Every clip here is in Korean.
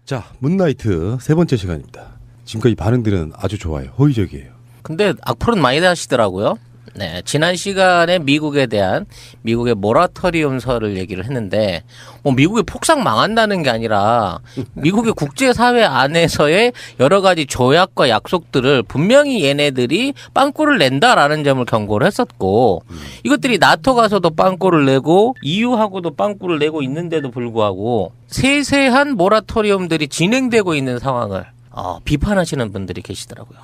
자, 문나이트 세 번째 시간입니다. 지금까지 반응들은 아주 좋아요. 호의적이에요. 근데 악플은 많이 나시더라고요. 네, 지난 시간에 미국에 대한 미국의 모라토리움설을 얘기를 했는데 미국이 폭삭 망한다는 게 아니라 미국의 국제사회 안에서의 여러 가지 조약과 약속들을 분명히 얘네들이 빵꾸를 낸다라는 점을 경고를 했었고 이것들이 나토 가서도 빵꾸를 내고 EU하고도 빵꾸를 내고 있는데도 불구하고 세세한 모라토리움들이 진행되고 있는 상황을 비판하시는 분들이 계시더라고요.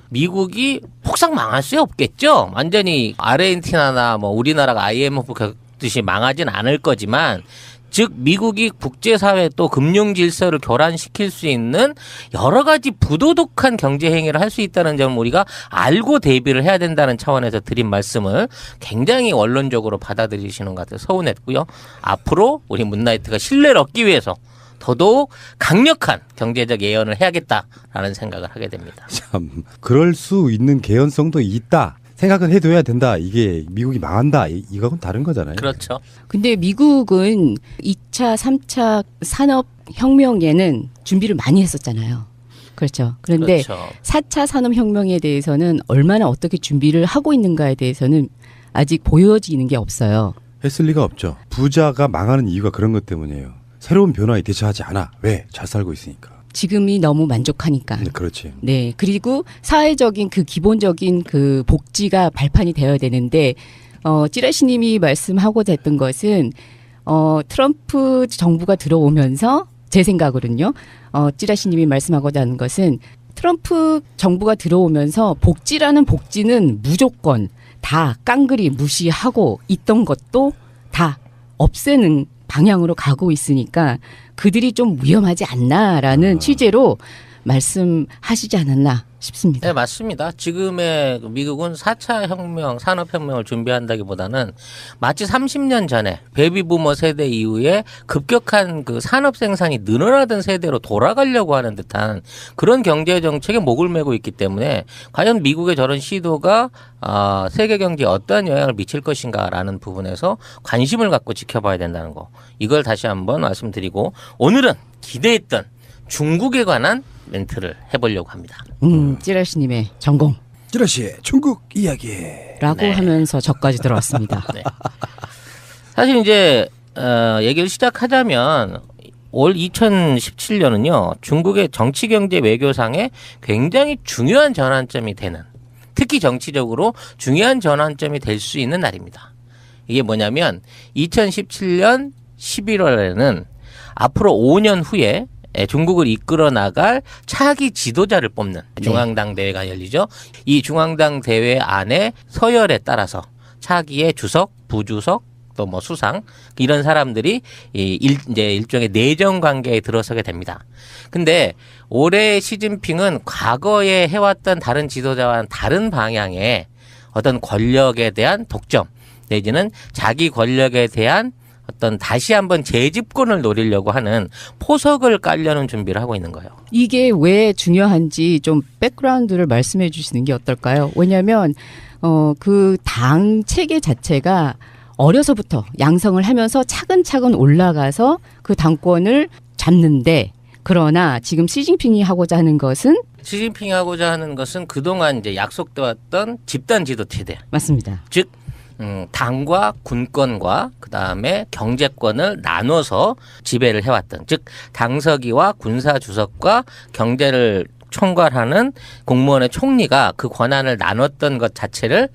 미국이 폭삭 망할 수 없겠죠. 완전히 아르헨티나나 우리나라가 IMF 겪듯이 망하진 않을 거지만, 즉 미국이 국제사회 또 금융 질서를 교란시킬 수 있는 여러 가지 부도덕한 경제 행위를 할 수 있다는 점을 우리가 알고 대비를 해야 된다는 차원에서 드린 말씀을 굉장히 원론적으로 받아들이시는 것 같아서 서운했고요. 앞으로 우리 문나이트가 신뢰를 얻기 위해서 더더욱 강력한 경제적 예언을 해야겠다라는 생각을 하게 됩니다. 참, 그럴 수 있는 개연성도 있다. 생각은 해둬야 된다. 이게 미국이 망한다. 이거하고는 다른 거잖아요. 그렇죠. 근데 미국은 2차, 3차 산업혁명에는 준비를 많이 했었잖아요. 그렇죠. 그런데 그렇죠. 4차 산업혁명에 대해서는 얼마나 어떻게 준비를 하고 있는가에 대해서는 아직 보여지는 게 없어요. 했을 리가 없죠. 부자가 망하는 이유가 그런 것 때문이에요. 새로운 변화에 대처하지 않아. 왜? 잘 살고 있으니까. 지금이 너무 만족하니까. 네, 그렇지. 네. 그리고 사회적인 그 기본적인 그 복지가 발판이 되어야 되는데, 찌라시님이 말씀하고자 했던 것은, 트럼프 정부가 들어오면서, 제 생각으로는요, 찌라시님이 말씀하고자 하는 것은, 트럼프 정부가 들어오면서 복지라는 복지는 무조건 다 깡그리 무시하고 있던 것도 다 없애는 방향으로 가고 있으니까 그들이 좀 위험하지 않나라는 취재로 말씀하시지 않았나 싶습니다. 네, 맞습니다. 지금의 미국은 4차 혁명, 산업혁명을 준비한다기보다는 마치 30년 전에 베이비부머 세대 이후에 급격한 그 산업 생산이 늘어나던 세대로 돌아가려고 하는 듯한 그런 경제 정책에 목을 메고 있기 때문에 과연 미국의 저런 시도가 세계 경제에 어떠한 영향을 미칠 것인가라는 부분에서 관심을 갖고 지켜봐야 된다는 거. 이걸 다시 한번 말씀드리고 오늘은 기대했던 중국에 관한 멘트를 해보려고 합니다. 찌라시님의 전공. 찌라시의 중국 이야기. 라고 네. 하면서 저까지 들어왔습니다. 네. 사실 이제 얘기를 시작하자면 올 2017년은요. 중국의 정치, 경제, 외교상에 굉장히 중요한 전환점이 되는, 특히 정치적으로 중요한 전환점이 될 수 있는 날입니다. 이게 뭐냐면 2017년 11월에는 앞으로 5년 후에 중국을 이끌어 나갈 차기 지도자를 뽑는 중앙당 대회가 열리죠. 이 중앙당 대회 안에 서열에 따라서 차기의 주석, 부주석, 또 수상 이런 사람들이 이제 일종의 내정 관계에 들어서게 됩니다. 근데 올해 시진핑은 과거에 해왔던 다른 지도자와는 다른 방향의 어떤 권력에 대한 독점 내지는 자기 권력에 대한 어떤 다시 한번 재집권을 노리려고 하는 포석을 깔려는 준비를 하고 있는 거예요. 이게 왜 중요한지 좀 백그라운드를 말씀해 주시는 게 어떨까요? 왜냐하면 그 당 체계 자체가 어려서부터 양성을 하면서 차근차근 올라가서 그 당권을 잡는데, 그러나 지금 시진핑이 하고자 하는 것은 시진핑이 하고자 하는 것은 그동안 이제 약속돼 왔던 집단 지도 체제. 맞습니다. 즉 당과 군권과 그다음에 경제권을 나눠서 지배를 해왔던, 즉 당서기와 군사주석과 경제를 총괄하는 공무원의 총리가 그 권한을 나눴던 것 자체를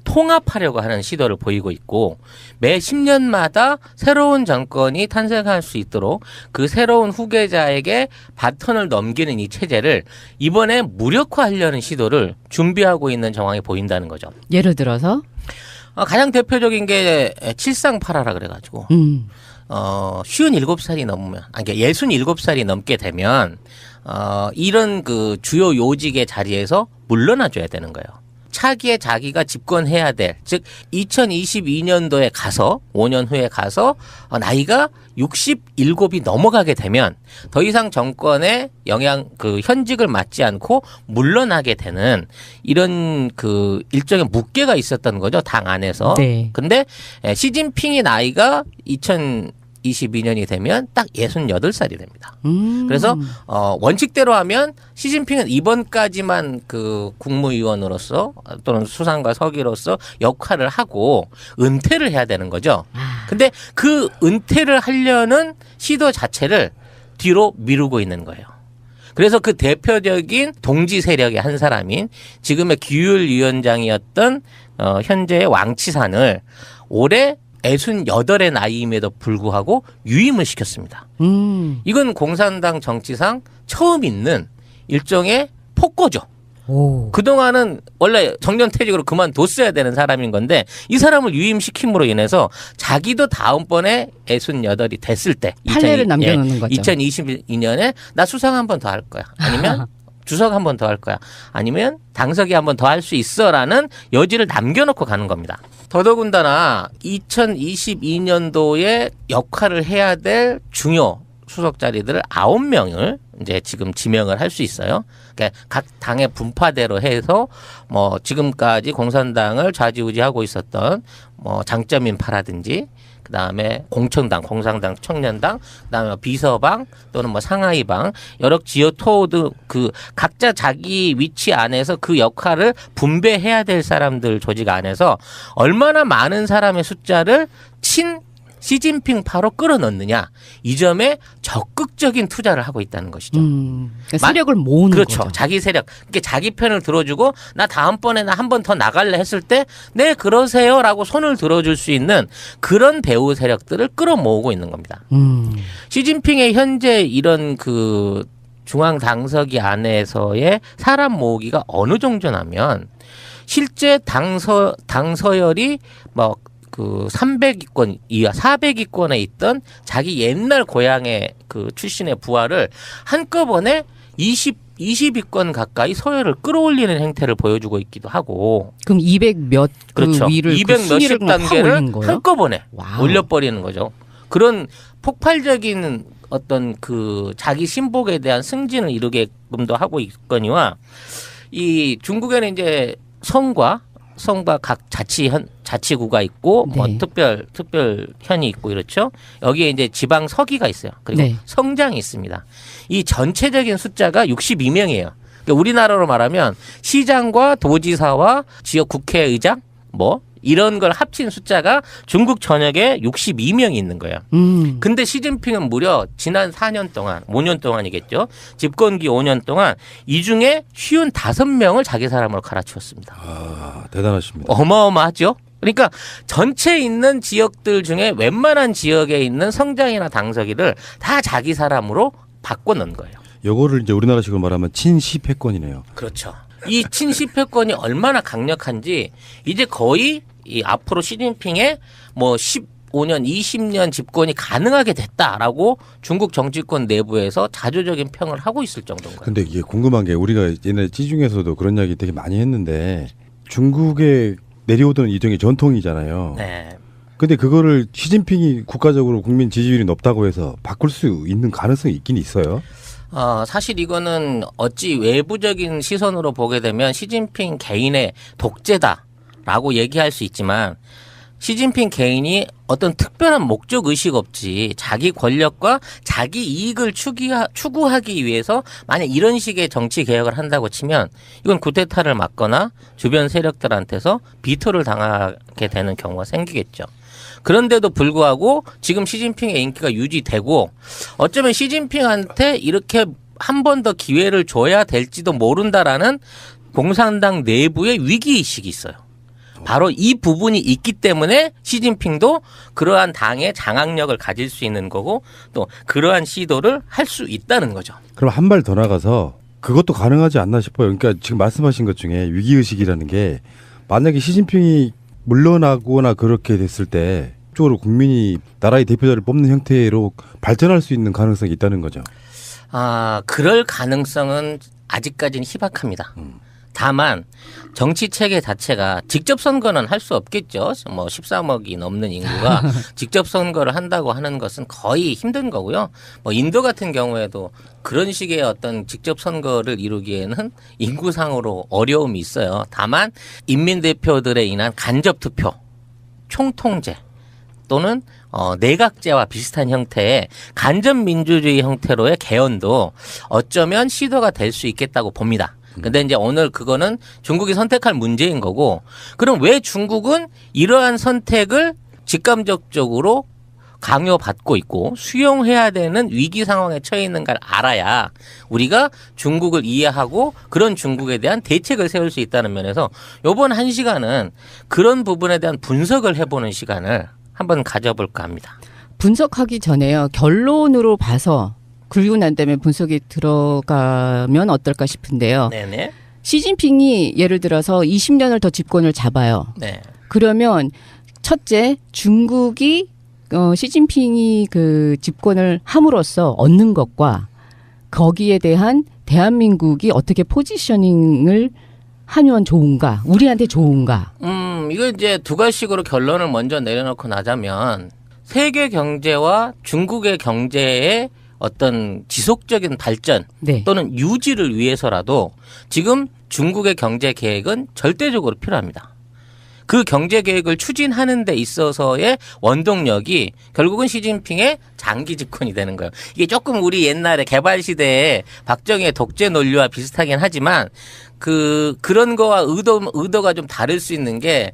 통합하려고 하는 시도를 보이고 있고, 매 10년마다 새로운 정권이 탄생할 수 있도록 그 새로운 후계자에게 바톤을 넘기는 이 체제를 이번에 무력화하려는 시도를 준비하고 있는 정황이 보인다는 거죠. 예를 들어서 가장 대표적인 게 칠상팔아라 그래가지고 57살이 넘으면, 그러니까 67살이 넘게 되면 이런 그 주요 요직의 자리에서 물러나줘야 되는 거예요. 차기에 자기가 집권해야 될, 즉 2022년도에 가서 5년 후에 가서 나이가 67이 넘어가게 되면 더 이상 정권의 그 현직을 맡지 않고 물러나게 되는 이런 그 일종의 묵계가 있었던 거죠, 당 안에서. 네. 근데 시진핑의 나이가 2022년이 되면 딱 68살이 됩니다. 그래서 원칙대로 하면 시진핑은 이번까지만 그 국무위원으로서 또는 수상과 서기로서 역할을 하고 은퇴를 해야 되는 거죠. 근데 그 은퇴를 하려는 시도 자체를 뒤로 미루고 있는 거예요. 그래서 그 대표적인 동지 세력의 한 사람인 지금의 규율위원장이었던 현재의 왕치산을 올해 68의 나이임에도 불구하고 유임을 시켰습니다. 이건 공산당 정치상 처음 있는 일종의 폭거죠. 오. 그동안은 원래 정년퇴직으로 그만뒀어야 되는 사람인 건데 이 사람을 유임시킴으로 인해서 자기도 다음번에 68이 됐을 때 판례를 남겨놓는 거죠. 2022년에 나 수상 한 번 더 할 거야. 아니면 주석 한 번 더 할 거야. 아니면 당석이 한 번 더 할 수 있어라는 여지를 남겨놓고 가는 겁니다. 더더군다나 2022년도에 역할을 해야 될 중요 수석 자리들을 9명을 이제 지금 지명을 할 수 있어요. 그러니까 각 당의 분파대로 해서 뭐 지금까지 공산당을 좌지우지하고 있었던 뭐 장점인파라든지 그다음에 공천당, 공산당, 청년당, 그다음에 비서방 또는 뭐 상하이방 여러 지역토 등 그 각자 자기 위치 안에서 그 역할을 분배해야 될 사람들 조직 안에서 얼마나 많은 사람의 숫자를 시진핑파로 끌어넣느냐 이 점에 적극적인 투자를 하고 있다는 것이죠. 그러니까 세력을 모으는 그렇죠. 거죠. 자기 세력. 그러니까 자기 편을 들어주고 나 다음번에 나 한 번 더 나갈래 했을 때 네 그러세요라고 손을 들어줄 수 있는 그런 배후 세력들을 끌어모으고 있는 겁니다. 시진핑의 현재 이런 그 중앙 당서기 안에서의 사람 모으기가 어느 정도냐면 실제 당서열이 뭐 그 300위권 이하 400위권에 있던 자기 옛날 고향의 그 출신의 부하를 한꺼번에 20위권 가까이 서열을 끌어올리는 행태를 보여주고 있기도 하고. 그럼 200몇 그렇죠. 그 위를 200 그 몇십 단계를 거예요? 한꺼번에 와우. 올려버리는 거죠. 그런 폭발적인 어떤 그 자기 신복에 대한 승진을 이루게끔도 하고 있거니와 이 중국에는 이제 성과 각 자치구가 있고 뭐 네. 특별현이 있고 이렇죠. 여기에 이제 지방 서기가 있어요. 그리고 네. 성장이 있습니다. 이 전체적인 숫자가 62명이에요. 그러니까 우리나라로 말하면 시장과 도지사와 지역 국회의장 뭐 이런 걸 합친 숫자가 중국 전역에 62명이 있는 거예요. 근데 시진핑은 무려 지난 4년 동안, 5년 동안이겠죠. 집권기 5년 동안 이 중에 55명을 자기 사람으로 갈아치웠습니다. 아, 대단하십니다. 어마어마하죠. 그러니까 전체 있는 지역들 중에 웬만한 지역에 있는 성장이나 당서기를 다 자기 사람으로 바꿔놓은 거예요. 요거를 이제 우리나라식으로 말하면 친시 패권이네요. 그렇죠. 이 친시 패권이 얼마나 강력한지 이제 거의 이 앞으로 시진핑의 뭐 15년, 20년 집권이 가능하게 됐다라고 중국 정치권 내부에서 자조적인 평을 하고 있을 정도인 거예요. 근데 이게 궁금한 게 우리가 옛날에 찌중에서도 그런 이야기 되게 많이 했는데 중국에 내려오던 이정의 전통이잖아요. 네. 근데 그거를 시진핑이 국가적으로 국민 지지율이 높다고 해서 바꿀 수 있는 가능성이 있긴 있어요. 사실 이거는 어찌 외부적인 시선으로 보게 되면 시진핑 개인의 독재다라고 얘기할 수 있지만 시진핑 개인이 어떤 특별한 목적 의식 없이 자기 권력과 자기 이익을 추구하기 위해서 만약 이런 식의 정치 개혁을 한다고 치면 이건 쿠데타를 막거나 주변 세력들한테서 비토를 당하게 되는 경우가 생기겠죠. 그런데도 불구하고 지금 시진핑의 인기가 유지되고 어쩌면 시진핑한테 이렇게 한 번 더 기회를 줘야 될지도 모른다라는 공산당 내부의 위기의식이 있어요. 바로 이 부분이 있기 때문에 시진핑도 그러한 당의 장악력을 가질 수 있는 거고 또 그러한 시도를 할 수 있다는 거죠. 그럼 한 발 더 나가서 그것도 가능하지 않나 싶어요. 그러니까 지금 말씀하신 것 중에 위기의식이라는 게 만약에 시진핑이 물러나거나 그렇게 됐을 때 쪽으로 국민이 나라의 대표자를 뽑는 형태로 발전할 수 있는 가능성이 있다는 거죠. 그럴 가능성은 아직까지는 희박합니다. 다만 정치 체계 자체가 직접 선거는 할 수 없겠죠. 뭐 13억이 넘는 인구가 직접 선거를 한다고 하는 것은 거의 힘든 거고요. 뭐 인도 같은 경우에도 그런 식의 어떤 직접 선거를 이루기에는 인구상으로 어려움이 있어요. 다만 인민 대표들에 인한 간접 투표, 총통제 또는 내각제와 비슷한 형태의 간접민주주의 형태로의 개헌도 어쩌면 시도가 될 수 있겠다고 봅니다. 근데 이제 오늘 그거는 중국이 선택할 문제인 거고, 그럼 왜 중국은 이러한 선택을 직감적으로 강요받고 있고 수용해야 되는 위기 상황에 처해 있는 걸 알아야 우리가 중국을 이해하고 그런 중국에 대한 대책을 세울 수 있다는 면에서 이번 1시간은 그런 부분에 대한 분석을 해보는 시간을 한번 가져볼까 합니다. 분석하기 전에요. 결론으로 봐서 그리고 난 다음에 분석이 들어가면 어떨까 싶은데요. 네네. 시진핑이 예를 들어서 20년을 더 집권을 잡아요. 네. 그러면 첫째, 중국이 시진핑이 그 집권을 함으로써 얻는 것과 거기에 대한 대한민국이 어떻게 포지셔닝을 하면 좋은가, 우리한테 좋은가. 이거 이제 두 가지식으로 결론을 먼저 내려놓고 나자면 세계 경제와 중국의 경제의 어떤 지속적인 발전 네. 또는 유지를 위해서라도 지금 중국의 경제 계획은 절대적으로 필요합니다. 그 경제 계획을 추진하는 데 있어서의 원동력이 결국은 시진핑의 장기 집권이 되는 거예요. 이게 조금 우리 옛날에 개발 시대에 박정희의 독재 논리와 비슷하긴 하지만 그런 거와 의도가 좀 다를 수 있는 게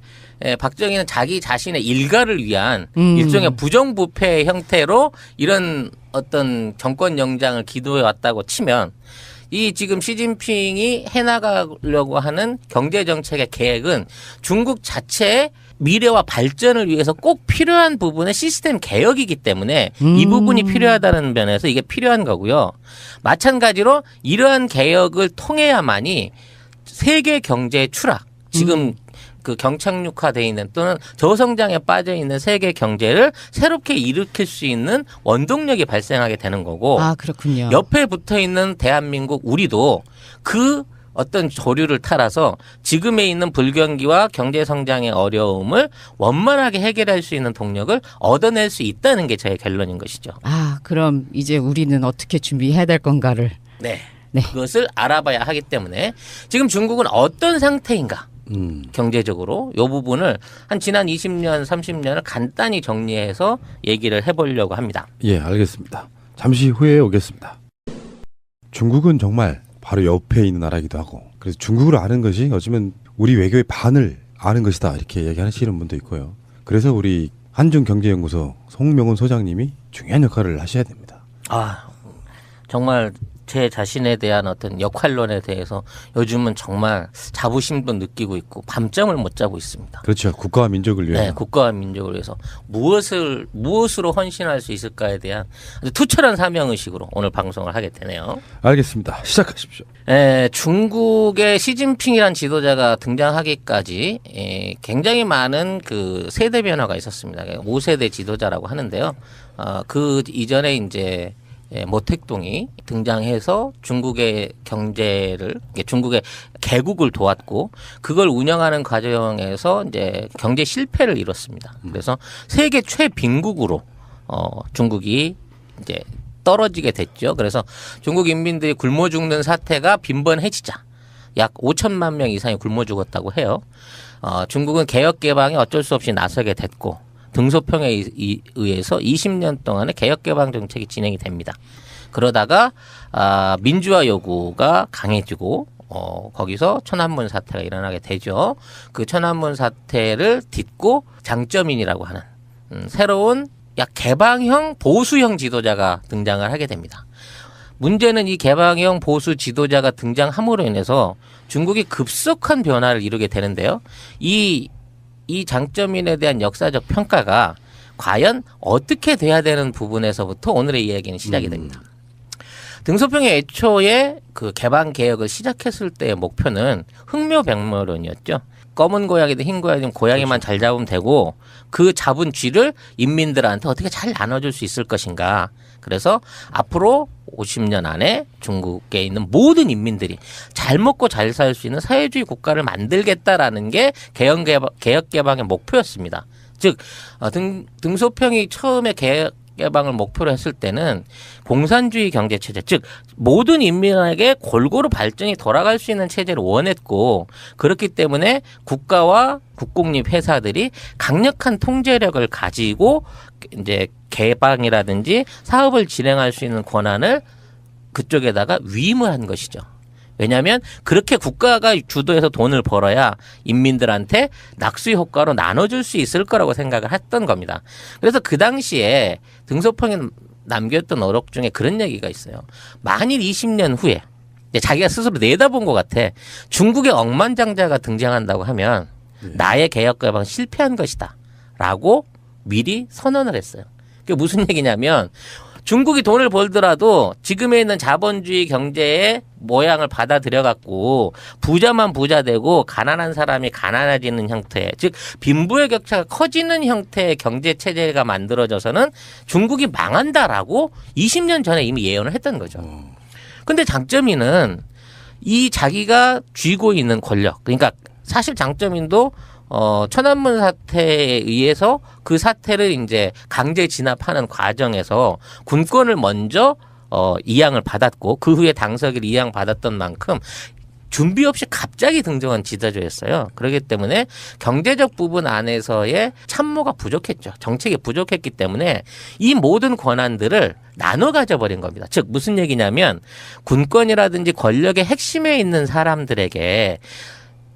박정희는 자기 자신의 일가를 위한 일종의 부정부패 형태로 이런 어떤 정권 영장을 기도해 왔다고 치면 이 지금 시진핑이 해나가려고 하는 경제정책의 계획은 중국 자체의 미래와 발전을 위해서 꼭 필요한 부분의 시스템 개혁이기 때문에 이 부분이 필요하다는 면에서 이게 필요한 거고요. 마찬가지로 이러한 개혁을 통해야만이 세계 경제의 추락, 지금 그 경착륙화돼 있는 또는 저성장에 빠져 있는 세계 경제를 새롭게 일으킬 수 있는 원동력이 발생하게 되는 거고. 아, 그렇군요. 옆에 붙어 있는 대한민국 우리도 그 어떤 조류를 따라서 지금에 있는 불경기와 경제 성장의 어려움을 원만하게 해결할 수 있는 동력을 얻어낼 수 있다는 게 저의 결론인 것이죠. 아, 그럼 이제 우리는 어떻게 준비해야 될 건가를. 네. 네. 그것을 알아봐야 하기 때문에 지금 중국은 어떤 상태인가? 경제적으로 이 부분을 한 지난 20년, 30년을 간단히 정리해서 얘기를 해보려고 합니다. 예, 알겠습니다. 잠시 후에 오겠습니다. 중국은 정말 바로 옆에 있는 나라이기도 하고, 그래서 중국을 아는 것이 어쩌면 우리 외교의 반을 아는 것이다 이렇게 얘기하시는 분도 있고요. 그래서 우리 한중경제연구소 송명훈 소장님이 중요한 역할을 하셔야 됩니다. 아, 정말 제 자신에 대한 어떤 역할론에 대해서 요즘은 정말 자부심도 느끼고 있고 밤잠을 못 자고 있습니다. 그렇죠. 국가와 민족을 위해. 네, 국가와 민족을 위해서 무엇으로 헌신할 수 있을까에 대한 아주 투철한 사명의식으로 오늘 방송을 하게 되네요. 알겠습니다. 시작하십시오. 중국의 시진핑이란 지도자가 등장하기까지 굉장히 많은 그 세대 변화가 있었습니다. 5세대 지도자라고 하는데요. 그 이전에 이제 모택동이 등장해서 중국의 경제를, 중국의 개국을 도왔고 그걸 운영하는 과정에서 이제 경제 실패를 이뤘습니다. 그래서 세계 최빈국으로 중국이 이제 떨어지게 됐죠. 그래서 중국 인민들이 굶어 죽는 사태가 빈번해지자 약 5천만 명 이상이 굶어 죽었다고 해요. 중국은 개혁 개방에 어쩔 수 없이 나서게 됐고 등소평에 의해서 20년 동안의 개혁 개방 정책이 진행이 됩니다. 그러다가 민주화 요구가 강해지고 거기서 천안문 사태가 일어나게 되죠. 그 천안문 사태를 딛고 장쩌민이라고 하는 새로운 약 개방형 보수형 지도자가 등장을 하게 됩니다. 문제는 이 개방형 보수 지도자가 등장함으로 인해서 중국이 급속한 변화를 이루게 되는데요. 이 장쩌민에 대한 역사적 평가가 과연 어떻게 돼야 되는 부분에서부터 오늘의 이야기는 시작이 됩니다. 등소평이 애초에 그 개방 개혁을 시작했을 때의 목표는 흥묘백모론이었죠. 검은 고양이든 흰 고양이든 고양이만 잘 잡으면 되고 그 잡은 쥐를 인민들한테 어떻게 잘 나눠줄 수 있을 것인가. 그래서 앞으로 50년 안에 중국에 있는 모든 인민들이 잘 먹고 잘 살 수 있는 사회주의 국가를 만들겠다라는 게 개혁 개방의 목표였습니다. 즉 등소평이 처음에 개방을 목표로 했을 때는 공산주의 경제 체제, 즉 모든 인민에게 골고루 발전이 돌아갈 수 있는 체제를 원했고, 그렇기 때문에 국가와 국공립 회사들이 강력한 통제력을 가지고 이제 개방이라든지 사업을 진행할 수 있는 권한을 그쪽에다가 위임을 한 것이죠. 왜냐하면 그렇게 국가가 주도해서 돈을 벌어야 인민들한테 낙수 효과로 나눠줄 수 있을 거라고 생각을 했던 겁니다. 그래서 그 당시에 등소평이 남겼던 어록 중에 그런 얘기가 있어요. 만일 20년 후에 자기가 스스로 내다본 것 같아. 중국의 억만장자가 등장한다고 하면 나의 개혁 개방 실패한 것이다 라고 미리 선언을 했어요. 그게 무슨 얘기냐면 중국이 돈을 벌더라도 지금에 있는 자본주의 경제의 모양을 받아들여 갖고 부자만 부자 되고 가난한 사람이 가난해지는 형태, 즉 빈부의 격차가 커지는 형태의 경제 체제가 만들어져서는 중국이 망한다라고 20년 전에 이미 예언을 했던 거죠. 근데 장점인은 이 자기가 쥐고 있는 권력, 그러니까 사실 장점인도 천안문 사태에 의해서 그 사태를 이제 강제 진압하는 과정에서 군권을 먼저 이양을 받았고, 그 후에 당서기를 이양받았던 만큼 준비 없이 갑자기 등장한 지도자였어요. 그렇기 때문에 경제적 부분 안에서의 참모가 부족했죠. 정책이 부족했기 때문에 이 모든 권한들을 나눠 가져버린 겁니다. 즉 무슨 얘기냐면 군권이라든지 권력의 핵심에 있는 사람들에게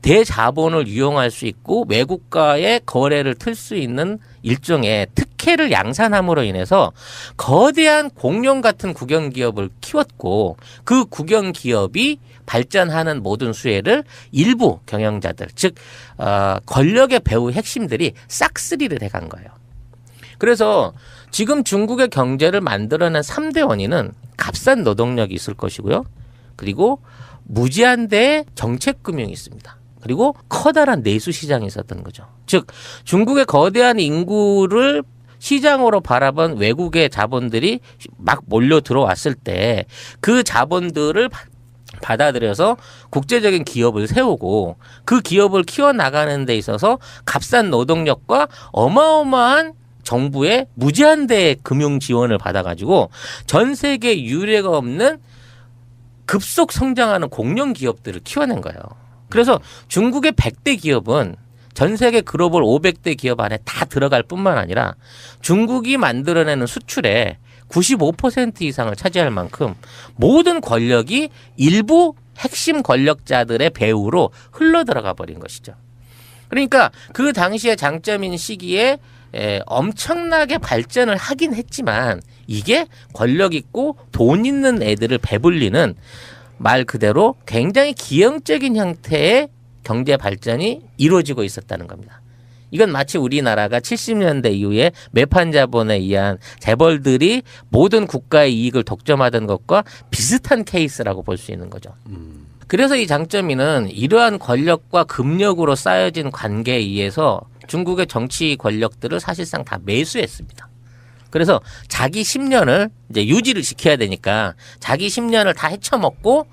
대자본을 이용할 수 있고 외국과의 거래를 틀 수 있는 일종의 특혜를 양산함으로 인해서 거대한 공룡 같은 국영기업을 키웠고, 그 국영기업이 발전하는 모든 수혜를 일부 경영자들, 즉 권력의 배후 핵심들이 싹쓸이를 해간 거예요. 그래서 지금 중국의 경제를 만들어낸 3대 원인은 값싼 노동력이 있을 것이고요. 그리고 무제한 대의 정책금융이 있습니다. 그리고 커다란 내수 시장이 있었던 거죠. 즉 중국의 거대한 인구를 시장으로 바라본 외국의 자본들이 막 몰려 들어왔을 때 그 자본들을 받아들여서 국제적인 기업을 세우고 그 기업을 키워나가는 데 있어서 값싼 노동력과 어마어마한 정부의 무제한대의 금융 지원을 받아가지고 전 세계 유례가 없는 급속 성장하는 공룡 기업들을 키워낸 거예요. 그래서 중국의 100대 기업은 전 세계 글로벌 500대 기업 안에 다 들어갈 뿐만 아니라 중국이 만들어내는 수출의 95% 이상을 차지할 만큼 모든 권력이 일부 핵심 권력자들의 배후로 흘러들어가 버린 것이죠. 그러니까 그 당시의 장점인 시기에 엄청나게 발전을 하긴 했지만 이게 권력 있고 돈 있는 애들을 배불리는 말 그대로 굉장히 기형적인 형태의 경제 발전이 이루어지고 있었다는 겁니다. 이건 마치 우리나라가 70년대 이후에 매판 자본에 의한 재벌들이 모든 국가의 이익을 독점하던 것과 비슷한 케이스라고 볼 수 있는 거죠. 그래서 이 장점인은 이러한 권력과 금력으로 쌓여진 관계에 의해서 중국의 정치 권력들을 사실상 다 매수했습니다. 그래서 자기 10년을 이제 유지를 시켜야 되니까 자기 10년을 다 헤쳐먹고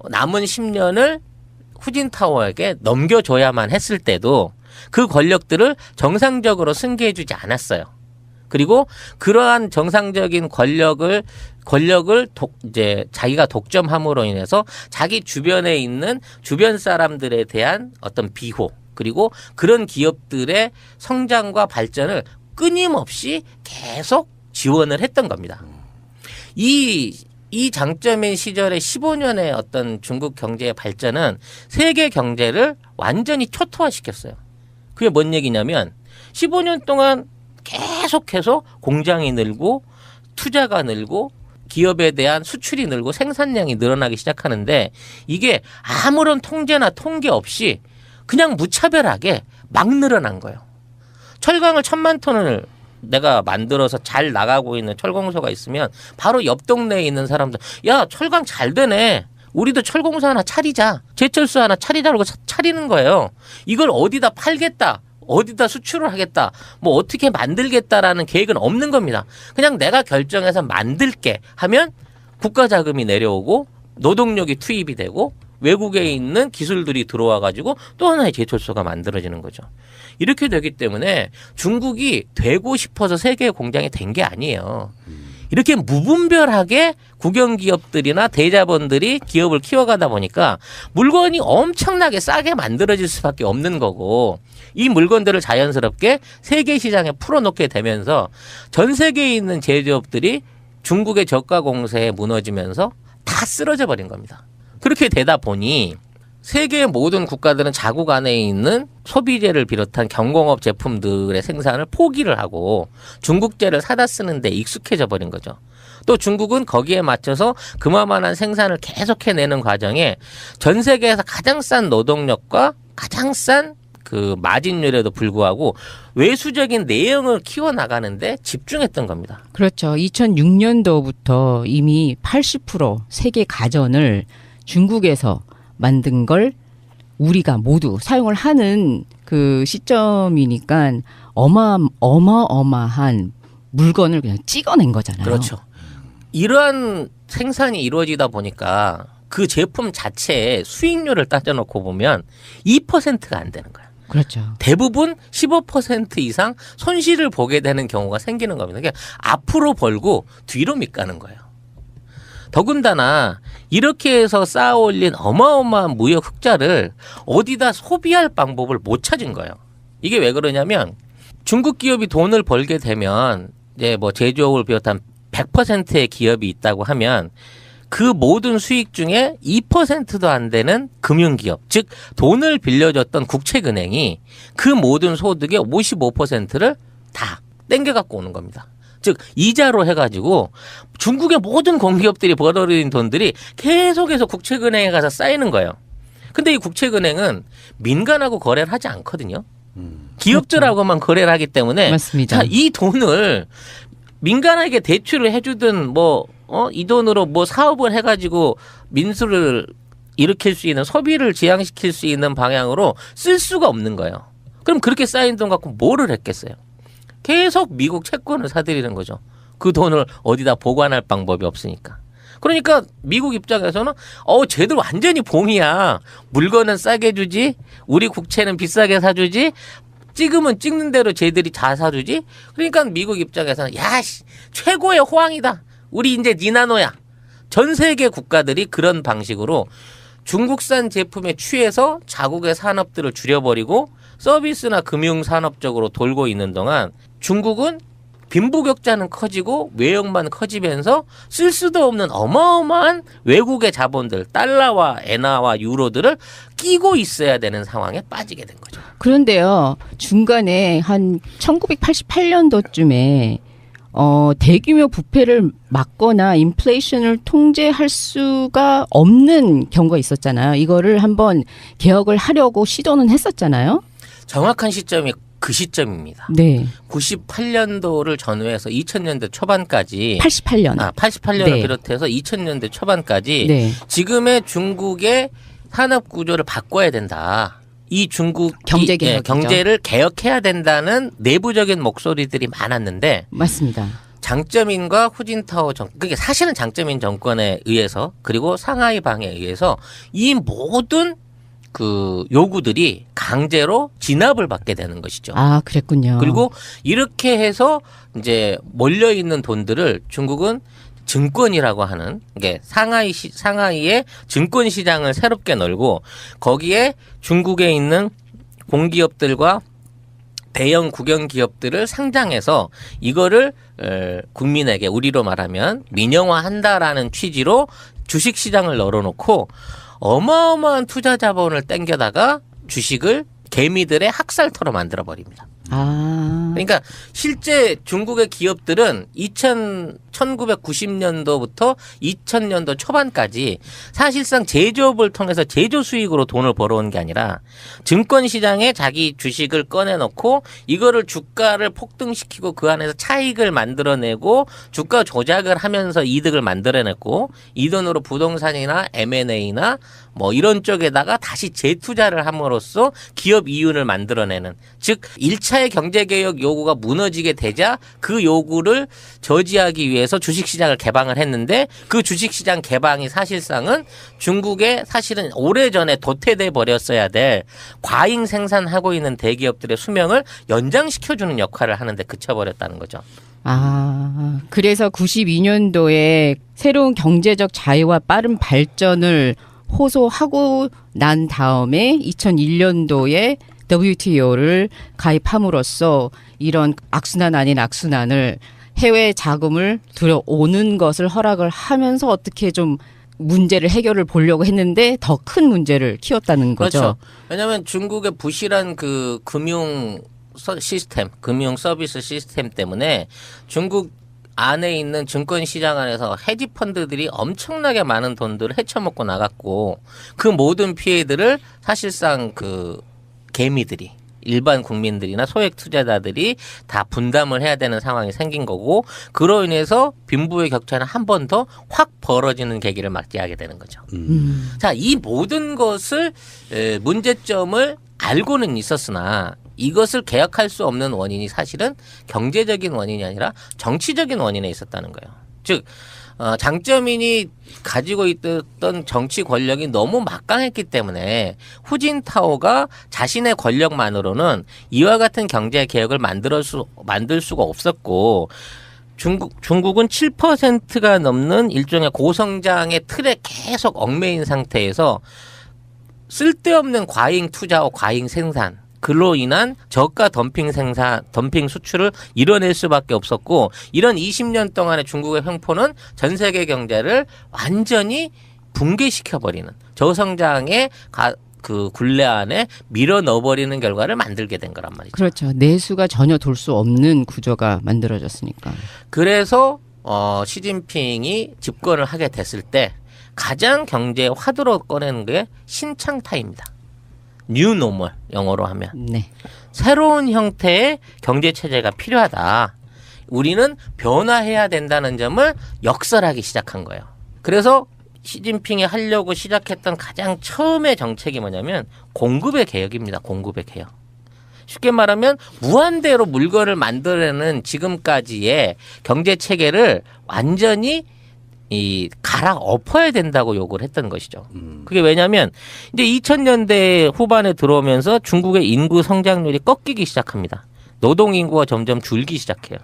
남은 10년을 후진타오에게 넘겨줘야만 했을 때도 그 권력들을 정상적으로 승계해주지 않았어요. 그리고 그러한 정상적인 권력을 이제 자기가 독점함으로 인해서 자기 주변에 있는 주변 사람들에 대한 어떤 비호, 그리고 그런 기업들의 성장과 발전을 끊임없이 계속 지원을 했던 겁니다. 이 장점인 시절의 15년의 어떤 중국 경제의 발전은 세계 경제를 완전히 초토화시켰어요. 그게 뭔 얘기냐면 15년 동안 계속해서 공장이 늘고 투자가 늘고 기업에 대한 수출이 늘고 생산량이 늘어나기 시작하는데 이게 아무런 통제나 통계 없이 그냥 무차별하게 막 늘어난 거예요. 철강을 1000만 톤을 내가 만들어서 잘 나가고 있는 철공소가 있으면 바로 옆 동네에 있는 사람들, 야, 철강 잘 되네. 우리도 철공소 하나 차리자. 제철소 하나 차리자. 그러고 차리는 거예요. 이걸 어디다 팔겠다. 어디다 수출을 하겠다. 뭐 어떻게 만들겠다라는 계획은 없는 겁니다. 그냥 내가 결정해서 만들게 하면 국가 자금이 내려오고 노동력이 투입이 되고 외국에 있는 기술들이 들어와가지고 또 하나의 제철소가 만들어지는 거죠. 이렇게 되기 때문에 중국이 되고 싶어서 세계의 공장이 된 게 아니에요. 이렇게 무분별하게 국영기업들이나 대자본들이 기업을 키워가다 보니까 물건이 엄청나게 싸게 만들어질 수밖에 없는 거고, 이 물건들을 자연스럽게 세계 시장에 풀어놓게 되면서 전 세계에 있는 제조업들이 중국의 저가 공세에 무너지면서 다 쓰러져 버린 겁니다. 그렇게 되다 보니 세계의 모든 국가들은 자국 안에 있는 소비재를 비롯한 경공업 제품들의 생산을 포기를 하고 중국제를 사다 쓰는 데 익숙해져 버린 거죠. 또 중국은 거기에 맞춰서 그만한 생산을 계속해내는 과정에 전 세계에서 가장 싼 노동력과 가장 싼 그 마진율에도 불구하고 외수적인 내형을 키워나가는데 집중했던 겁니다. 그렇죠. 2006년도부터 이미 80% 세계 가전을 중국에서 만든 걸 우리가 모두 사용을 하는 그 시점이니까 어마어마한 물건을 그냥 찍어낸 거잖아요. 그렇죠. 이러한 생산이 이루어지다 보니까 그 제품 자체의 수익률을 따져놓고 보면 2%가 안 되는 거예요. 그렇죠. 대부분 15% 이상 손실을 보게 되는 경우가 생기는 겁니다. 그러니까 앞으로 벌고 뒤로 밑가는 거예요. 더군다나 이렇게 해서 쌓아올린 어마어마한 무역 흑자를 어디다 소비할 방법을 못 찾은 거예요. 이게 왜 그러냐면 중국 기업이 돈을 벌게 되면 이제 뭐 제조업을 비롯한 100%의 기업이 있다고 하면 그 모든 수익 중에 2%도 안 되는 금융기업, 즉 돈을 빌려줬던 국책은행이 그 모든 소득의 55%를 다 땡겨갖고 오는 겁니다. 즉 이자로 해가지고 중국의 모든 공기업들이 벌어들인 돈들이 계속해서 국책은행에 가서 쌓이는 거예요. 근데 이 국책은행은 민간하고 거래를 하지 않거든요. 기업들하고만 거래를 하기 때문에 맞습니다. 자, 이 돈을 민간에게 대출을 해주든 이 돈으로 뭐 사업을 해가지고 민수를 일으킬 수 있는, 소비를 지향시킬 수 있는 방향으로 쓸 수가 없는 거예요. 그럼 그렇게 쌓인 돈 갖고 뭐를 했겠어요? 계속 미국 채권을 사들이는 거죠. 그 돈을 어디다 보관할 방법이 없으니까. 그러니까 미국 입장에서는 쟤들 완전히 봄이야. 물건은 싸게 주지, 우리 국채는 비싸게 사주지, 찍으면 찍는 대로 쟤들이 다 사주지. 그러니까 미국 입장에서는 야씨 최고의 호황이다. 우리 이제 니나노야. 전 세계 국가들이 그런 방식으로 중국산 제품에 취해서 자국의 산업들을 줄여버리고 서비스나 금융산업 쪽으로 돌고 있는 동안 중국은 빈부격차는 커지고 외형만 커지면서 쓸 수도 없는 어마어마한 외국의 자본들, 달러와 엔화와 유로들을 끼고 있어야 되는 상황에 빠지게 된 거죠. 그런데요, 중간에 한 1988년도쯤에 대규모 부패를 막거나 인플레이션을 통제할 수가 없는 경우가 있었잖아요. 이거를 한번 개혁을 하려고 시도는 했었잖아요. 정확한 시점이 그 시점입니다. 네. 98년도를 전후해서 2000년대 초반까지 88년. 88년을 네. 비롯해서 2000년대 초반까지 네. 지금의 중국의 산업 구조를 바꿔야 된다. 이 중국 경제 개혁이죠. 경제를 개혁해야 된다는 내부적인 목소리들이 많았는데 맞습니다. 장쩌민과 후진타오 그게 사실은 장쩌민 정권에 의해서 그리고 상하이 방에 의해서 이 모든 그 요구들이 강제로 진압을 받게 되는 것이죠. 아, 그랬군요. 그리고 이렇게 해서 이제 몰려 있는 돈들을 중국은 증권이라고 하는 게 상하이의 증권 시장을 새롭게 널고 거기에 중국에 있는 공기업들과 대형 국영 기업들을 상장해서 이거를 국민에게 우리로 말하면 민영화한다라는 취지로 주식 시장을 널어놓고 어마어마한 투자 자본을 땡겨다가 주식을 개미들의 학살터로 만들어 버립니다. 아. 그러니까 실제 중국의 기업들은 1990년도부터 2000년도 초반까지 사실상 제조업을 통해서 제조 수익으로 돈을 벌어온 게 아니라 증권 시장에 자기 주식을 꺼내놓고 이거를 주가를 폭등시키고 그 안에서 차익을 만들어내고 주가 조작을 하면서 이득을 만들어냈고 이 돈으로 부동산이나 M&A나 뭐 이런 쪽에다가 다시 재투자를 함으로써 기업 이윤을 만들어내는, 즉 1차의 경제개혁 요구가 무너지게 되자 그 요구를 저지하기 위해서 주식시장을 개방을 했는데, 그 주식시장 개방이 사실상은 중국에 사실은 오래전에 도태돼 버렸어야 될 과잉 생산하고 있는 대기업들의 수명을 연장시켜주는 역할을 하는데 그쳐버렸다는 거죠. 아, 그래서 92년도에 새로운 경제적 자유와 빠른 발전을 호소하고 난 다음에 2001년도에 WTO를 가입함으로써 이런 악순환 아닌 악순환을, 해외 자금을 들어오는 것을 허락을 하면서 어떻게 좀 문제를 해결을 보려고 했는데 더 큰 문제를 키웠다는 거죠. 그렇죠. 왜냐하면 중국의 부실한 그 금융 시스템, 금융 서비스 시스템 때문에 중국 안에 있는 증권시장 안에서 헤지 펀드들이 엄청나게 많은 돈들을 헤쳐먹고 나갔고, 그 모든 피해들을 사실상 그 개미들이, 일반 국민들이나 소액 투자자들이 다 분담을 해야 되는 상황이 생긴 거고, 그로 인해서 빈부의 격차는 한 번 더 확 벌어지는 계기를 맞이하게 되는 거죠. 자, 이 모든 것을 문제점을 알고는 있었으나 이것을 개혁할 수 없는 원인이 사실은 경제적인 원인이 아니라 정치적인 원인에 있었다는 거예요. 즉 장쩌민이 가지고 있던 정치 권력이 너무 막강했기 때문에 후진타오가 자신의 권력만으로는 이와 같은 경제 개혁을 만들 수가 없었고, 중국은 7%가 넘는 일종의 고성장의 틀에 계속 얽매인 상태에서 쓸데없는 과잉 투자와 과잉 생산, 그로 인한 저가 덤핑 수출을 이뤄낼 수밖에 없었고, 이런 20년 동안의 중국의 횡포는 전 세계 경제를 완전히 붕괴시켜버리는, 저성장의 그 굴레 안에 밀어 넣어버리는 결과를 만들게 된 거란 말이죠. 그렇죠. 내수가 전혀 돌 수 없는 구조가 만들어졌으니까. 그래서 시진핑이 집권을 하게 됐을 때 가장 경제의 화두로 꺼내는 게 신창타입니다. 뉴 노멀, 영어로 하면. 네. 새로운 형태의 경제 체제가 필요하다. 우리는 변화해야 된다는 점을 역설하기 시작한 거예요. 그래서 시진핑이 하려고 시작했던 가장 처음의 정책이 뭐냐면 공급의 개혁입니다. 공급의 개혁. 쉽게 말하면 무한대로 물건을 만들어내는 지금까지의 경제 체계를 완전히 갈아엎어야 된다고 요구를 했던 것이죠. 그게 왜냐하면 이제 2000년대 후반에 들어오면서 중국의 인구 성장률이 꺾이기 시작합니다. 노동 인구가 점점 줄기 시작해요.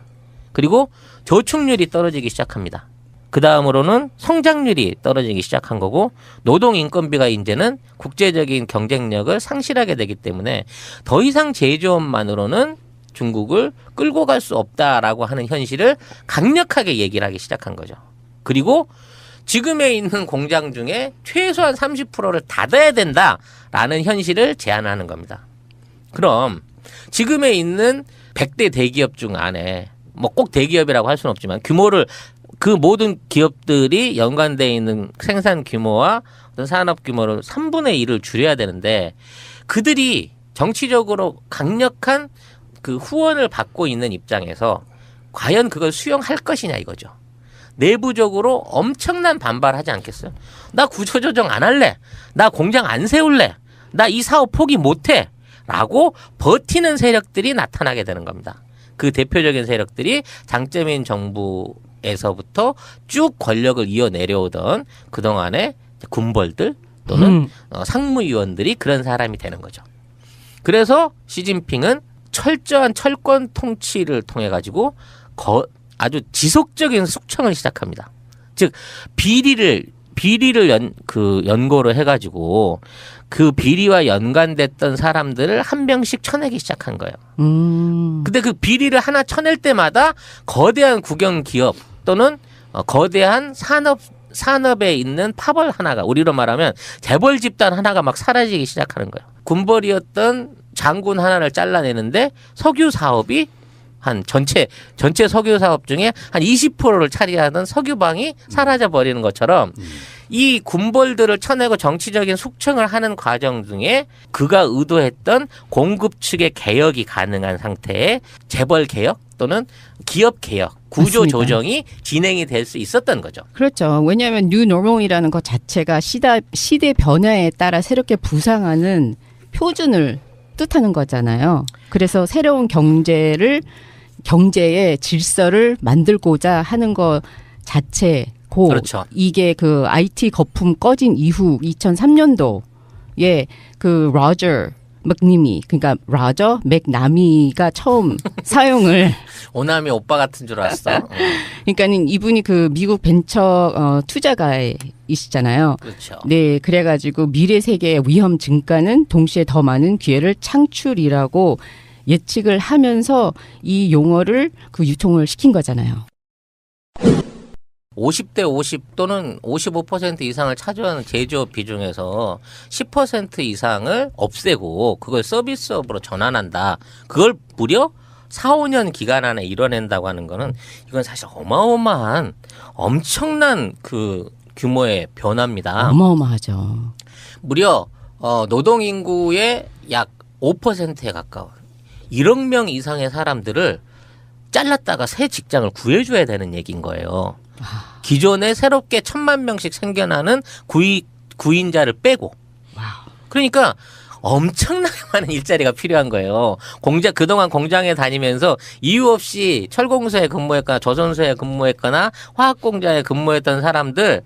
그리고 저축률이 떨어지기 시작합니다. 그 다음으로는 성장률이 떨어지기 시작한 거고, 노동 인건비가 이제는 국제적인 경쟁력을 상실하게 되기 때문에 더 이상 제조업만으로는 중국을 끌고 갈 수 없다라고 하는 현실을 강력하게 얘기를 하기 시작한 거죠. 그리고 지금에 있는 공장 중에 최소한 30%를 닫아야 된다라는 현실을 제안하는 겁니다. 그럼 지금에 있는 100대 대기업 중 안에, 뭐 꼭 대기업이라고 할 수는 없지만 규모를, 그 모든 기업들이 연관되어 있는 생산 규모와 어떤 산업 규모를 3분의 1을 줄여야 되는데, 그들이 정치적으로 강력한 그 후원을 받고 있는 입장에서 과연 그걸 수용할 것이냐 이거죠. 내부적으로 엄청난 반발하지 않겠어요? 나 구조조정 안 할래. 나 공장 안 세울래. 나 이 사업 포기 못해. 라고 버티는 세력들이 나타나게 되는 겁니다. 그 대표적인 세력들이 장쩌민 정부에서부터 쭉 권력을 이어내려오던 그동안의 군벌들 또는 상무위원들이 그런 사람이 되는 거죠. 그래서 시진핑은 철저한 철권 통치를 통해 가지고 아주 지속적인 숙청을 시작합니다. 즉 비리를 연고로 해가지고 그 비리와 연관됐던 사람들을 한 명씩 쳐내기 시작한 거예요. 근데 그 비리를 하나 쳐낼 때마다 거대한 국영 기업 또는 거대한 산업에 있는 파벌 하나가, 우리로 말하면 재벌 집단 하나가 막 사라지기 시작하는 거예요. 군벌이었던 장군 하나를 잘라내는데 석유 사업이 한 전체 석유 사업 중에 한 20%를 차지하던 석유방이 사라져 버리는 것처럼 이 군벌들을 쳐내고 정치적인 숙청을 하는 과정 중에 그가 의도했던 공급 측의 개혁이 가능한 상태의 재벌 개혁 또는 기업 개혁, 구조 맞습니다. 조정이 진행이 될 수 있었던 거죠. 그렇죠. 왜냐하면 뉴 노멀이라는 것 자체가 시대 변화에 따라 새롭게 부상하는 표준을 뜻하는 거잖아요. 그래서 새로운 경제의 질서를 만들고자 하는 것 자체고 그렇죠. 이게 그 IT 거품 꺼진 이후 2003년도에 그 로저 맥님이 그러니까 로저 맥나미가 처음 사용을 오남이 오빠 같은 줄 알았어. 그러니까는 이분이 그 미국 벤처 투자가이시잖아요. 그렇죠. 네, 그래가지고 미래 세계의 위험 증가는 동시에 더 많은 기회를 창출이라고 예측을 하면서 이 용어를 그 유통을 시킨 거잖아요. 50대 50 또는 55% 이상을 차지하는 제조업 비중에서 10% 이상을 없애고 그걸 서비스업으로 전환한다. 그걸 무려 4, 5년 기간 안에 이뤄낸다고 하는 거는 이건 사실 어마어마한 엄청난 그 규모의 변화입니다. 어마어마하죠. 무려 노동 인구의 약 5%에 가까운 1억 명 이상의 사람들을 잘랐다가 새 직장을 구해줘야 되는 얘기인 거예요. 기존에 새롭게 1,000만 명씩 생겨나는 구인자를 빼고. 그러니까 엄청나게 많은 일자리가 필요한 거예요. 그동안 공장에 다니면서 이유 없이 철공소에 근무했거나 조선소에 근무했거나 화학공장에 근무했던 사람들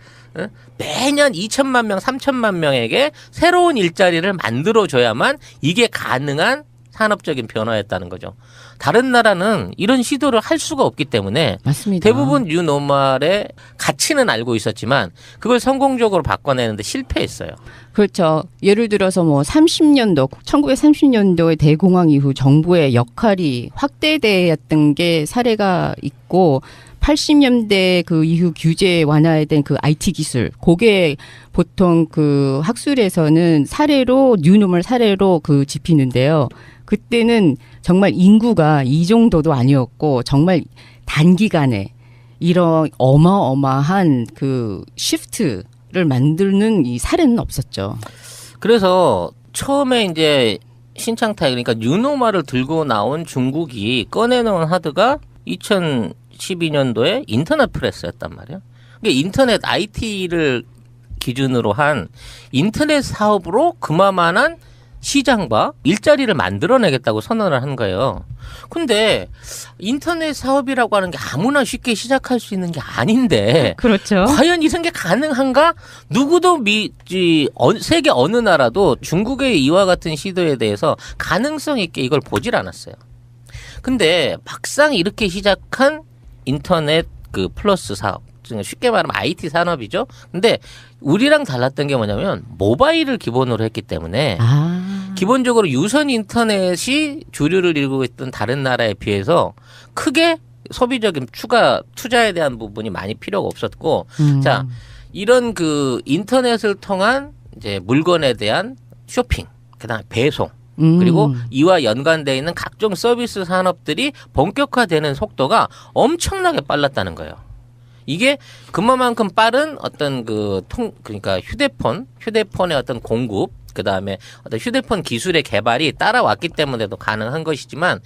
매년 2천만 명, 3천만 명에게 새로운 일자리를 만들어줘야만 이게 가능한 산업적인 변화였다는 거죠. 다른 나라는 이런 시도를 할 수가 없기 때문에 맞습니다. 대부분 뉴노멀의 가치는 알고 있었지만 그걸 성공적으로 바꿔내는데 실패했어요. 그렇죠. 예를 들어서 뭐 1930년도의 대공황 이후 정부의 역할이 확대되었던 게 사례가 있고 80년대 그 이후 규제 완화된 그 IT 기술, 그게 보통 그 학술에서는 뉴노멀 사례로 그 짚이는데요. 그때는 정말 인구가 이 정도도 아니었고 정말 단기간에 이런 어마어마한 그 시프트를 만드는 이 사례는 없었죠. 그래서 처음에 이제 신창타이 그러니까 뉴노멀을 들고 나온 중국이 꺼내놓은 하드가 2012년도에 인터넷 프레스였단 말이에요. 그러니까 인터넷 IT를 기준으로 한 인터넷 사업으로 그만한 시장과 일자리를 만들어내겠다고 선언을 한 거예요. 근데 인터넷 사업이라고 하는 게 아무나 쉽게 시작할 수 있는 게 아닌데 그렇죠. 과연 이런 게 가능한가? 누구도 세계 어느 나라도 중국의 이와 같은 시도에 대해서 가능성 있게 이걸 보질 않았어요. 근데 막상 이렇게 시작한 인터넷 그 플러스 사업, 쉽게 말하면 IT 산업이죠. 근데 우리랑 달랐던 게 뭐냐면 모바일을 기본으로 했기 때문에 기본적으로 유선 인터넷이 주류를 이루고 있던 다른 나라에 비해서 크게 소비적인 추가 투자에 대한 부분이 많이 필요가 없었고, 자, 이런 그 인터넷을 통한 이제 물건에 대한 쇼핑, 그다음에 배송, 그리고 이와 연관되어 있는 각종 서비스 산업들이 본격화되는 속도가 엄청나게 빨랐다는 거예요. 이게 그만큼 빠른 어떤 그러니까 휴대폰의 어떤 공급, 그 다음에 어떤 휴대폰 기술의 개발이 따라왔기 때문에도 가능한 것이지만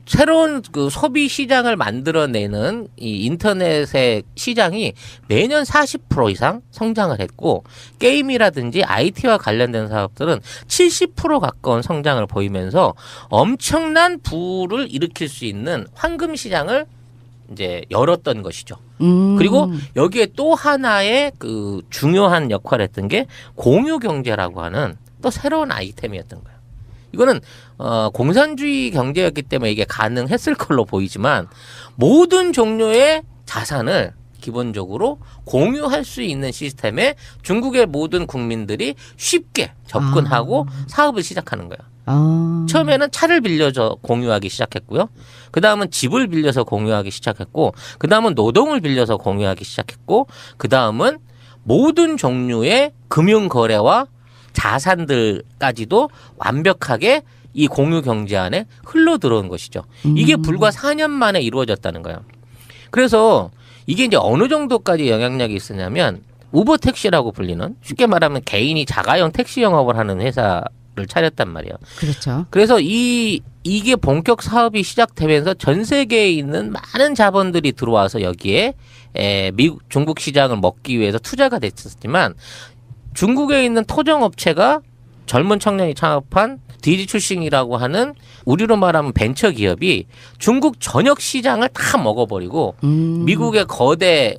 새로운 그 소비 시장을 만들어내는 이 인터넷의 시장이 매년 40% 이상 성장을 했고 게임이라든지 IT와 관련된 사업들은 70% 가까운 성장을 보이면서 엄청난 부를 일으킬 수 있는 황금 시장을 이제 열었던 것이죠. 그리고 여기에 또 하나의 그 중요한 역할을 했던 게 공유 경제라고 하는 또 새로운 아이템이었던 거예요. 이거는 공산주의 경제였기 때문에 이게 가능했을 걸로 보이지만 모든 종류의 자산을 기본적으로 공유할 수 있는 시스템에 중국의 모든 국민들이 쉽게 접근하고 사업을 시작하는 거예요. 처음에는 차를 빌려서 공유하기 시작했고요. 그 다음은 집을 빌려서 공유하기 시작했고, 그 다음은 노동을 빌려서 공유하기 시작했고, 그 다음은 모든 종류의 금융거래와 자산들까지도 완벽하게 이 공유 경제 안에 흘러 들어온 것이죠. 이게 불과 4년 만에 이루어졌다는 거예요. 그래서 이게 이제 어느 정도까지 영향력이 있었냐면 우버 택시라고 불리는 쉽게 말하면 개인이 자가용 택시 영업을 하는 회사 차렸단 말이에요. 그렇죠. 그래서 이게 본격 사업이 시작되면서 전 세계에 있는 많은 자본들이 들어와서 여기에 중국 시장을 먹기 위해서 투자가 됐었지만 중국에 있는 토종업체가 젊은 청년이 창업한 디지출싱이라고 하는 우리로 말하면 벤처 기업이 중국 전역 시장을 다 먹어버리고 미국의 거대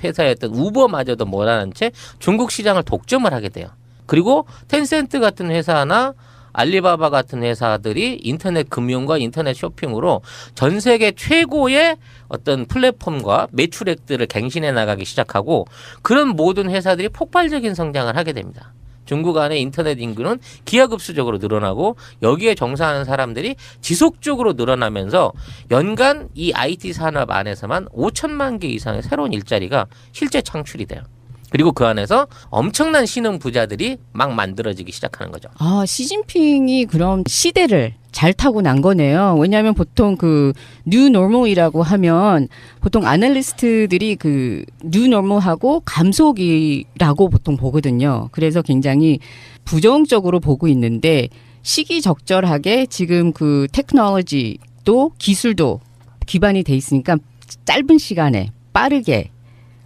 회사였던 우버마저도 못하는 채 중국 시장을 독점을 하게 돼요. 그리고 텐센트 같은 회사나 알리바바 같은 회사들이 인터넷 금융과 인터넷 쇼핑으로 전 세계 최고의 어떤 플랫폼과 매출액들을 갱신해 나가기 시작하고 그런 모든 회사들이 폭발적인 성장을 하게 됩니다. 중국 안에 인터넷 인구는 기하급수적으로 늘어나고 여기에 종사하는 사람들이 지속적으로 늘어나면서 연간 이 IT 산업 안에서만 5천만 개 이상의 새로운 일자리가 실제 창출이 돼요. 그리고 그 안에서 엄청난 신흥 부자들이 막 만들어지기 시작하는 거죠. 아, 시진핑이 그럼 시대를 잘 타고 난 거네요. 왜냐하면 보통 그 뉴노멀이라고 하면 보통 아날리스트들이 그 뉴노멀하고 감속이라고 보통 보거든요. 그래서 굉장히 부정적으로 보고 있는데 시기적절하게 지금 그 테크놀로지도 기술도 기반이 돼 있으니까 짧은 시간에 빠르게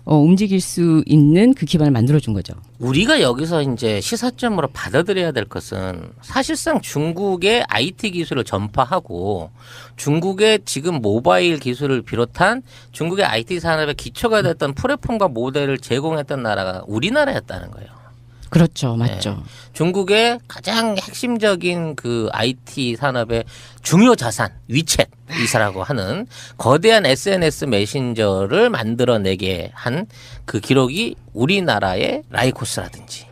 움직일 수 있는 그 기반을 만들어준 거죠. 우리가 여기서 이제 시사점으로 받아들여야 될 것은 사실상 중국의 IT 기술을 전파하고 중국의 지금 모바일 기술을 비롯한 중국의 IT 산업의 기초가 됐던 플랫폼과 모델을 제공했던 나라가 우리나라였다는 거예요. 그렇죠. 맞죠. 네. 중국의 가장 핵심적인 그 IT 산업의 중요 자산, 위챗이라고 하는 거대한 SNS 메신저를 만들어내게 한 그 기록이 우리나라의 라이코스라든지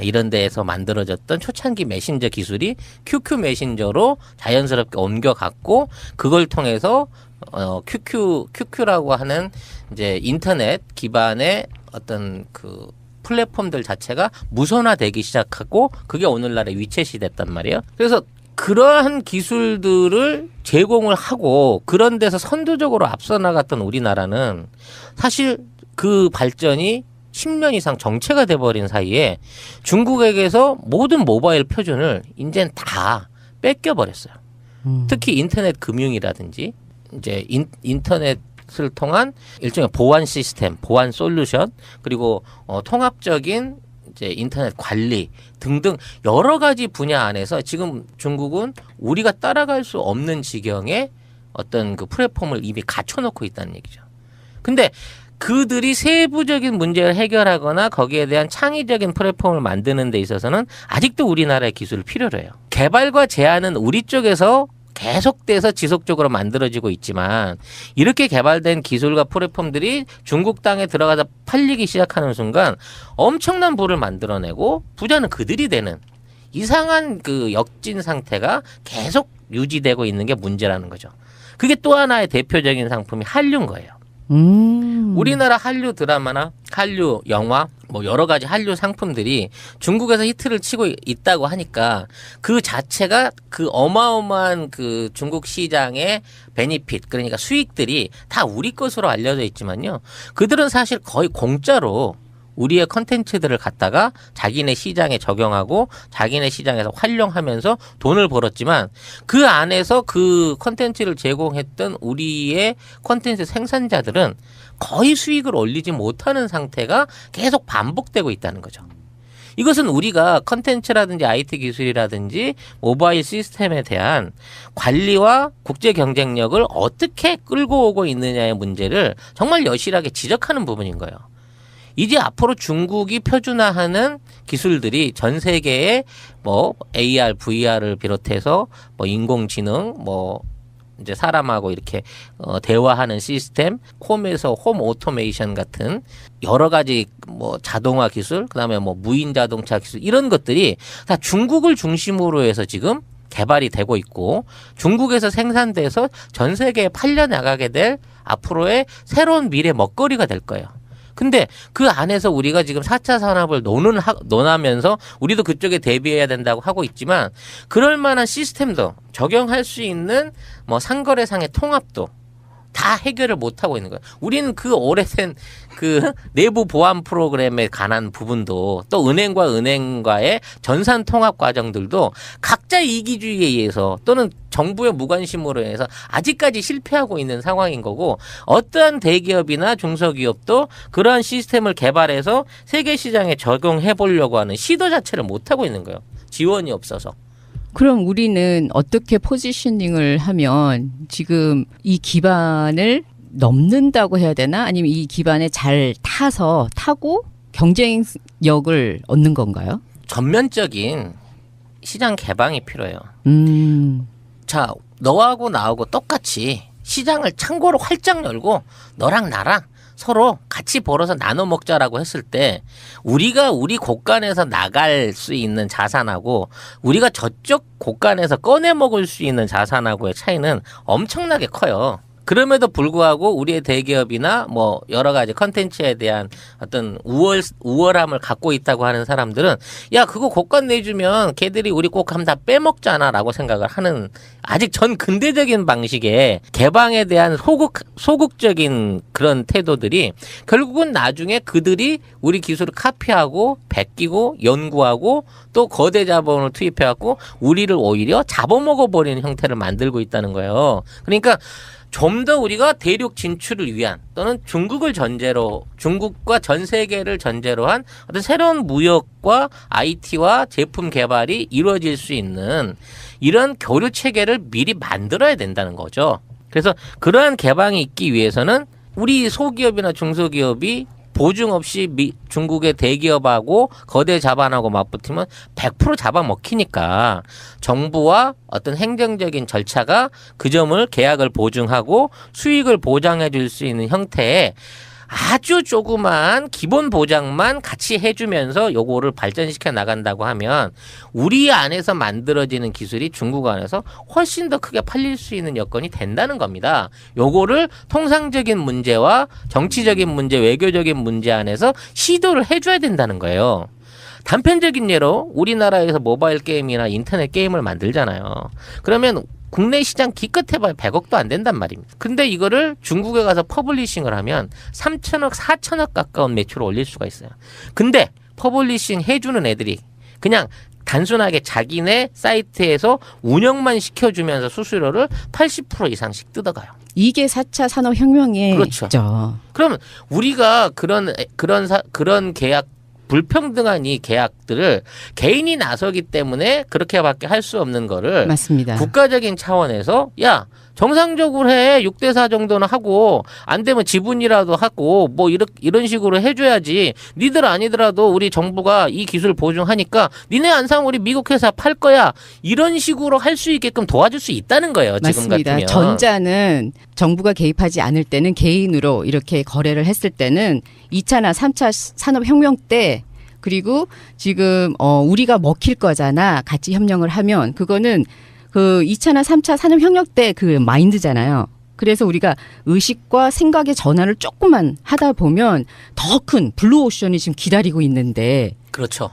이런 데에서 만들어졌던 초창기 메신저 기술이 QQ 메신저로 자연스럽게 옮겨갔고 그걸 통해서 QQ라고 하는 이제 인터넷 기반의 어떤 그 플랫폼들 자체가 무선화되기 시작하고 그게 오늘날의 위챗이 됐단 말이에요. 그래서 그러한 기술들을 제공을 하고 그런 데서 선두적으로 앞서 나갔던 우리나라는 사실 그 발전이 10년 이상 정체가 돼버린 사이에 중국에게서 모든 모바일 표준을 이제는 다 뺏겨버렸어요. 특히 인터넷 금융이라든지 이제 인터넷을 통한 일종의 보안 시스템, 보안 솔루션 그리고 통합적인 이제 인터넷 관리 등등 여러 가지 분야 안에서 지금 중국은 우리가 따라갈 수 없는 지경의 어떤 그 플랫폼을 이미 갖춰놓고 있다는 얘기죠. 근데 그들이 세부적인 문제를 해결하거나 거기에 대한 창의적인 플랫폼을 만드는 데 있어서는 아직도 우리나라의 기술을 필요로 해요. 개발과 제안은 우리 쪽에서 계속돼서 지속적으로 만들어지고 있지만 이렇게 개발된 기술과 플랫폼들이 중국 땅에 들어가서 팔리기 시작하는 순간 엄청난 부를 만들어내고 부자는 그들이 되는 이상한 그 역진 상태가 계속 유지되고 있는 게 문제라는 거죠. 그게 또 하나의 대표적인 상품이 한류인 거예요. 우리나라 한류 드라마나 한류 영화 뭐 여러 가지 한류 상품들이 중국에서 히트를 치고 있다고 하니까 그 자체가 그 어마어마한 그 중국 시장의 베니핏 그러니까 수익들이 다 우리 것으로 알려져 있지만요. 그들은 사실 거의 공짜로 우리의 컨텐츠들을 갖다가 자기네 시장에 적용하고 자기네 시장에서 활용하면서 돈을 벌었지만 그 안에서 그 컨텐츠를 제공했던 우리의 컨텐츠 생산자들은 거의 수익을 올리지 못하는 상태가 계속 반복되고 있다는 거죠. 이것은 우리가 컨텐츠라든지 IT 기술이라든지 모바일 시스템에 대한 관리와 국제 경쟁력을 어떻게 끌고 오고 있느냐의 문제를 정말 여실하게 지적하는 부분인 거예요. 이제 앞으로 중국이 표준화하는 기술들이 전 세계에 뭐 AR, VR을 비롯해서 뭐 인공지능, 뭐 이제 사람하고 이렇게 대화하는 시스템, 홈에서 홈 오토메이션 같은 여러 가지 뭐 자동화 기술, 그다음에 뭐 무인 자동차 기술 이런 것들이 다 중국을 중심으로 해서 지금 개발이 되고 있고 중국에서 생산돼서 전 세계에 팔려 나가게 될 앞으로의 새로운 미래 먹거리가 될 거예요. 근데 그 안에서 우리가 지금 4차 산업을 논하면서 우리도 그쪽에 대비해야 된다고 하고 있지만 그럴 만한 시스템도 적용할 수 있는 뭐 상거래상의 통합도 다 해결을 못 하고 있는 거예요. 우리는 그 오래된 그 내부 보안 프로그램에 관한 부분도 또 은행과 은행과의 전산 통합 과정들도 각자 이기주의에 의해서 또는 정부의 무관심으로 인해서 아직까지 실패하고 있는 상황인 거고 어떠한 대기업이나 중소기업도 그러한 시스템을 개발해서 세계 시장에 적용해 보려고 하는 시도 자체를 못 하고 있는 거예요. 지원이 없어서. 그럼 우리는 어떻게 포지셔닝을 하면 지금 이 기반을 넘는다고 해야 되나? 아니면 이 기반에 잘 타고 경쟁력을 얻는 건가요? 전면적인 시장 개방이 필요해요. 자, 너하고 나하고 똑같이 시장을 창고로 활짝 열고 너랑 나랑 서로 같이 벌어서 나눠 먹자라고 했을 때 우리가 우리 곳간에서 나갈 수 있는 자산하고 우리가 저쪽 곳간에서 꺼내 먹을 수 있는 자산하고의 차이는 엄청나게 커요. 그럼에도 불구하고 우리의 대기업이나 뭐 여러 가지 컨텐츠에 대한 어떤 우월함을 갖고 있다고 하는 사람들은 야 그거 곳간 내주면 걔들이 우리 곡감 다 빼먹잖아라고 생각을 하는 아직 전 근대적인 방식의 개방에 대한 소극적인 그런 태도들이 결국은 나중에 그들이 우리 기술을 카피하고 베끼고 연구하고 또 거대 자본을 투입해갖고 우리를 오히려 잡아먹어버리는 형태를 만들고 있다는 거예요. 그러니까 좀 더 우리가 대륙 진출을 위한 또는 중국과 전 세계를 전제로 한 어떤 새로운 무역과 IT와 제품 개발이 이루어질 수 있는 이런 교류 체계를 미리 만들어야 된다는 거죠. 그래서 그러한 개방이 있기 위해서는 우리 소기업이나 중소기업이 보증 없이 중국의 대기업하고 거대 자본하고 맞붙으면 100% 잡아먹히니까 정부와 어떤 행정적인 절차가 그 점을 계약을 보증하고 수익을 보장해 줄 수 있는 형태의 아주 조그만 기본 보장만 같이 해주면서 요거를 발전시켜 나간다고 하면 우리 안에서 만들어지는 기술이 중국 안에서 훨씬 더 크게 팔릴 수 있는 여건이 된다는 겁니다. 요거를 통상적인 문제와 정치적인 문제, 외교적인 문제 안에서 시도를 해줘야 된다는 거예요. 단편적인 예로 우리나라에서 모바일 게임이나 인터넷 게임을 만들잖아요. 그러면 국내 시장 기껏해봐야 100억도 안 된단 말입니다. 근데 이거를 중국에 가서 퍼블리싱을 하면 3천억, 4천억 가까운 매출을 올릴 수가 있어요. 근데 퍼블리싱 해주는 애들이 그냥 단순하게 자기네 사이트에서 운영만 시켜주면서 수수료를 80% 이상씩 뜯어가요. 이게 4차 산업혁명의 그렇죠. 있죠. 그러면 우리가 그런 계약 불평등한 이 계약들을 개인이 나서기 때문에 그렇게밖에 할 수 없는 거를 맞습니다. 국가적인 차원에서 야 정상적으로 해 6대4 정도는 하고 안 되면 지분이라도 하고 뭐 이런 식으로 해줘야지. 니들 아니더라도 우리 정부가 이 기술 보증하니까 니네 안 사면 우리 미국 회사 팔 거야. 이런 식으로 할 수 있게끔 도와줄 수 있다는 거예요. 지금 맞습니다. 같으면. 전자는 정부가 개입하지 않을 때는 개인으로 이렇게 거래를 했을 때는 2차나 3차 산업혁명 때 그리고 지금 우리가 먹힐 거잖아. 같이 협력을 하면 그거는 그 2차나 3차 산업혁명 때 그 마인드잖아요. 그래서 우리가 의식과 생각의 전환을 조금만 하다 보면 더 큰 블루오션이 지금 기다리고 있는데. 그렇죠.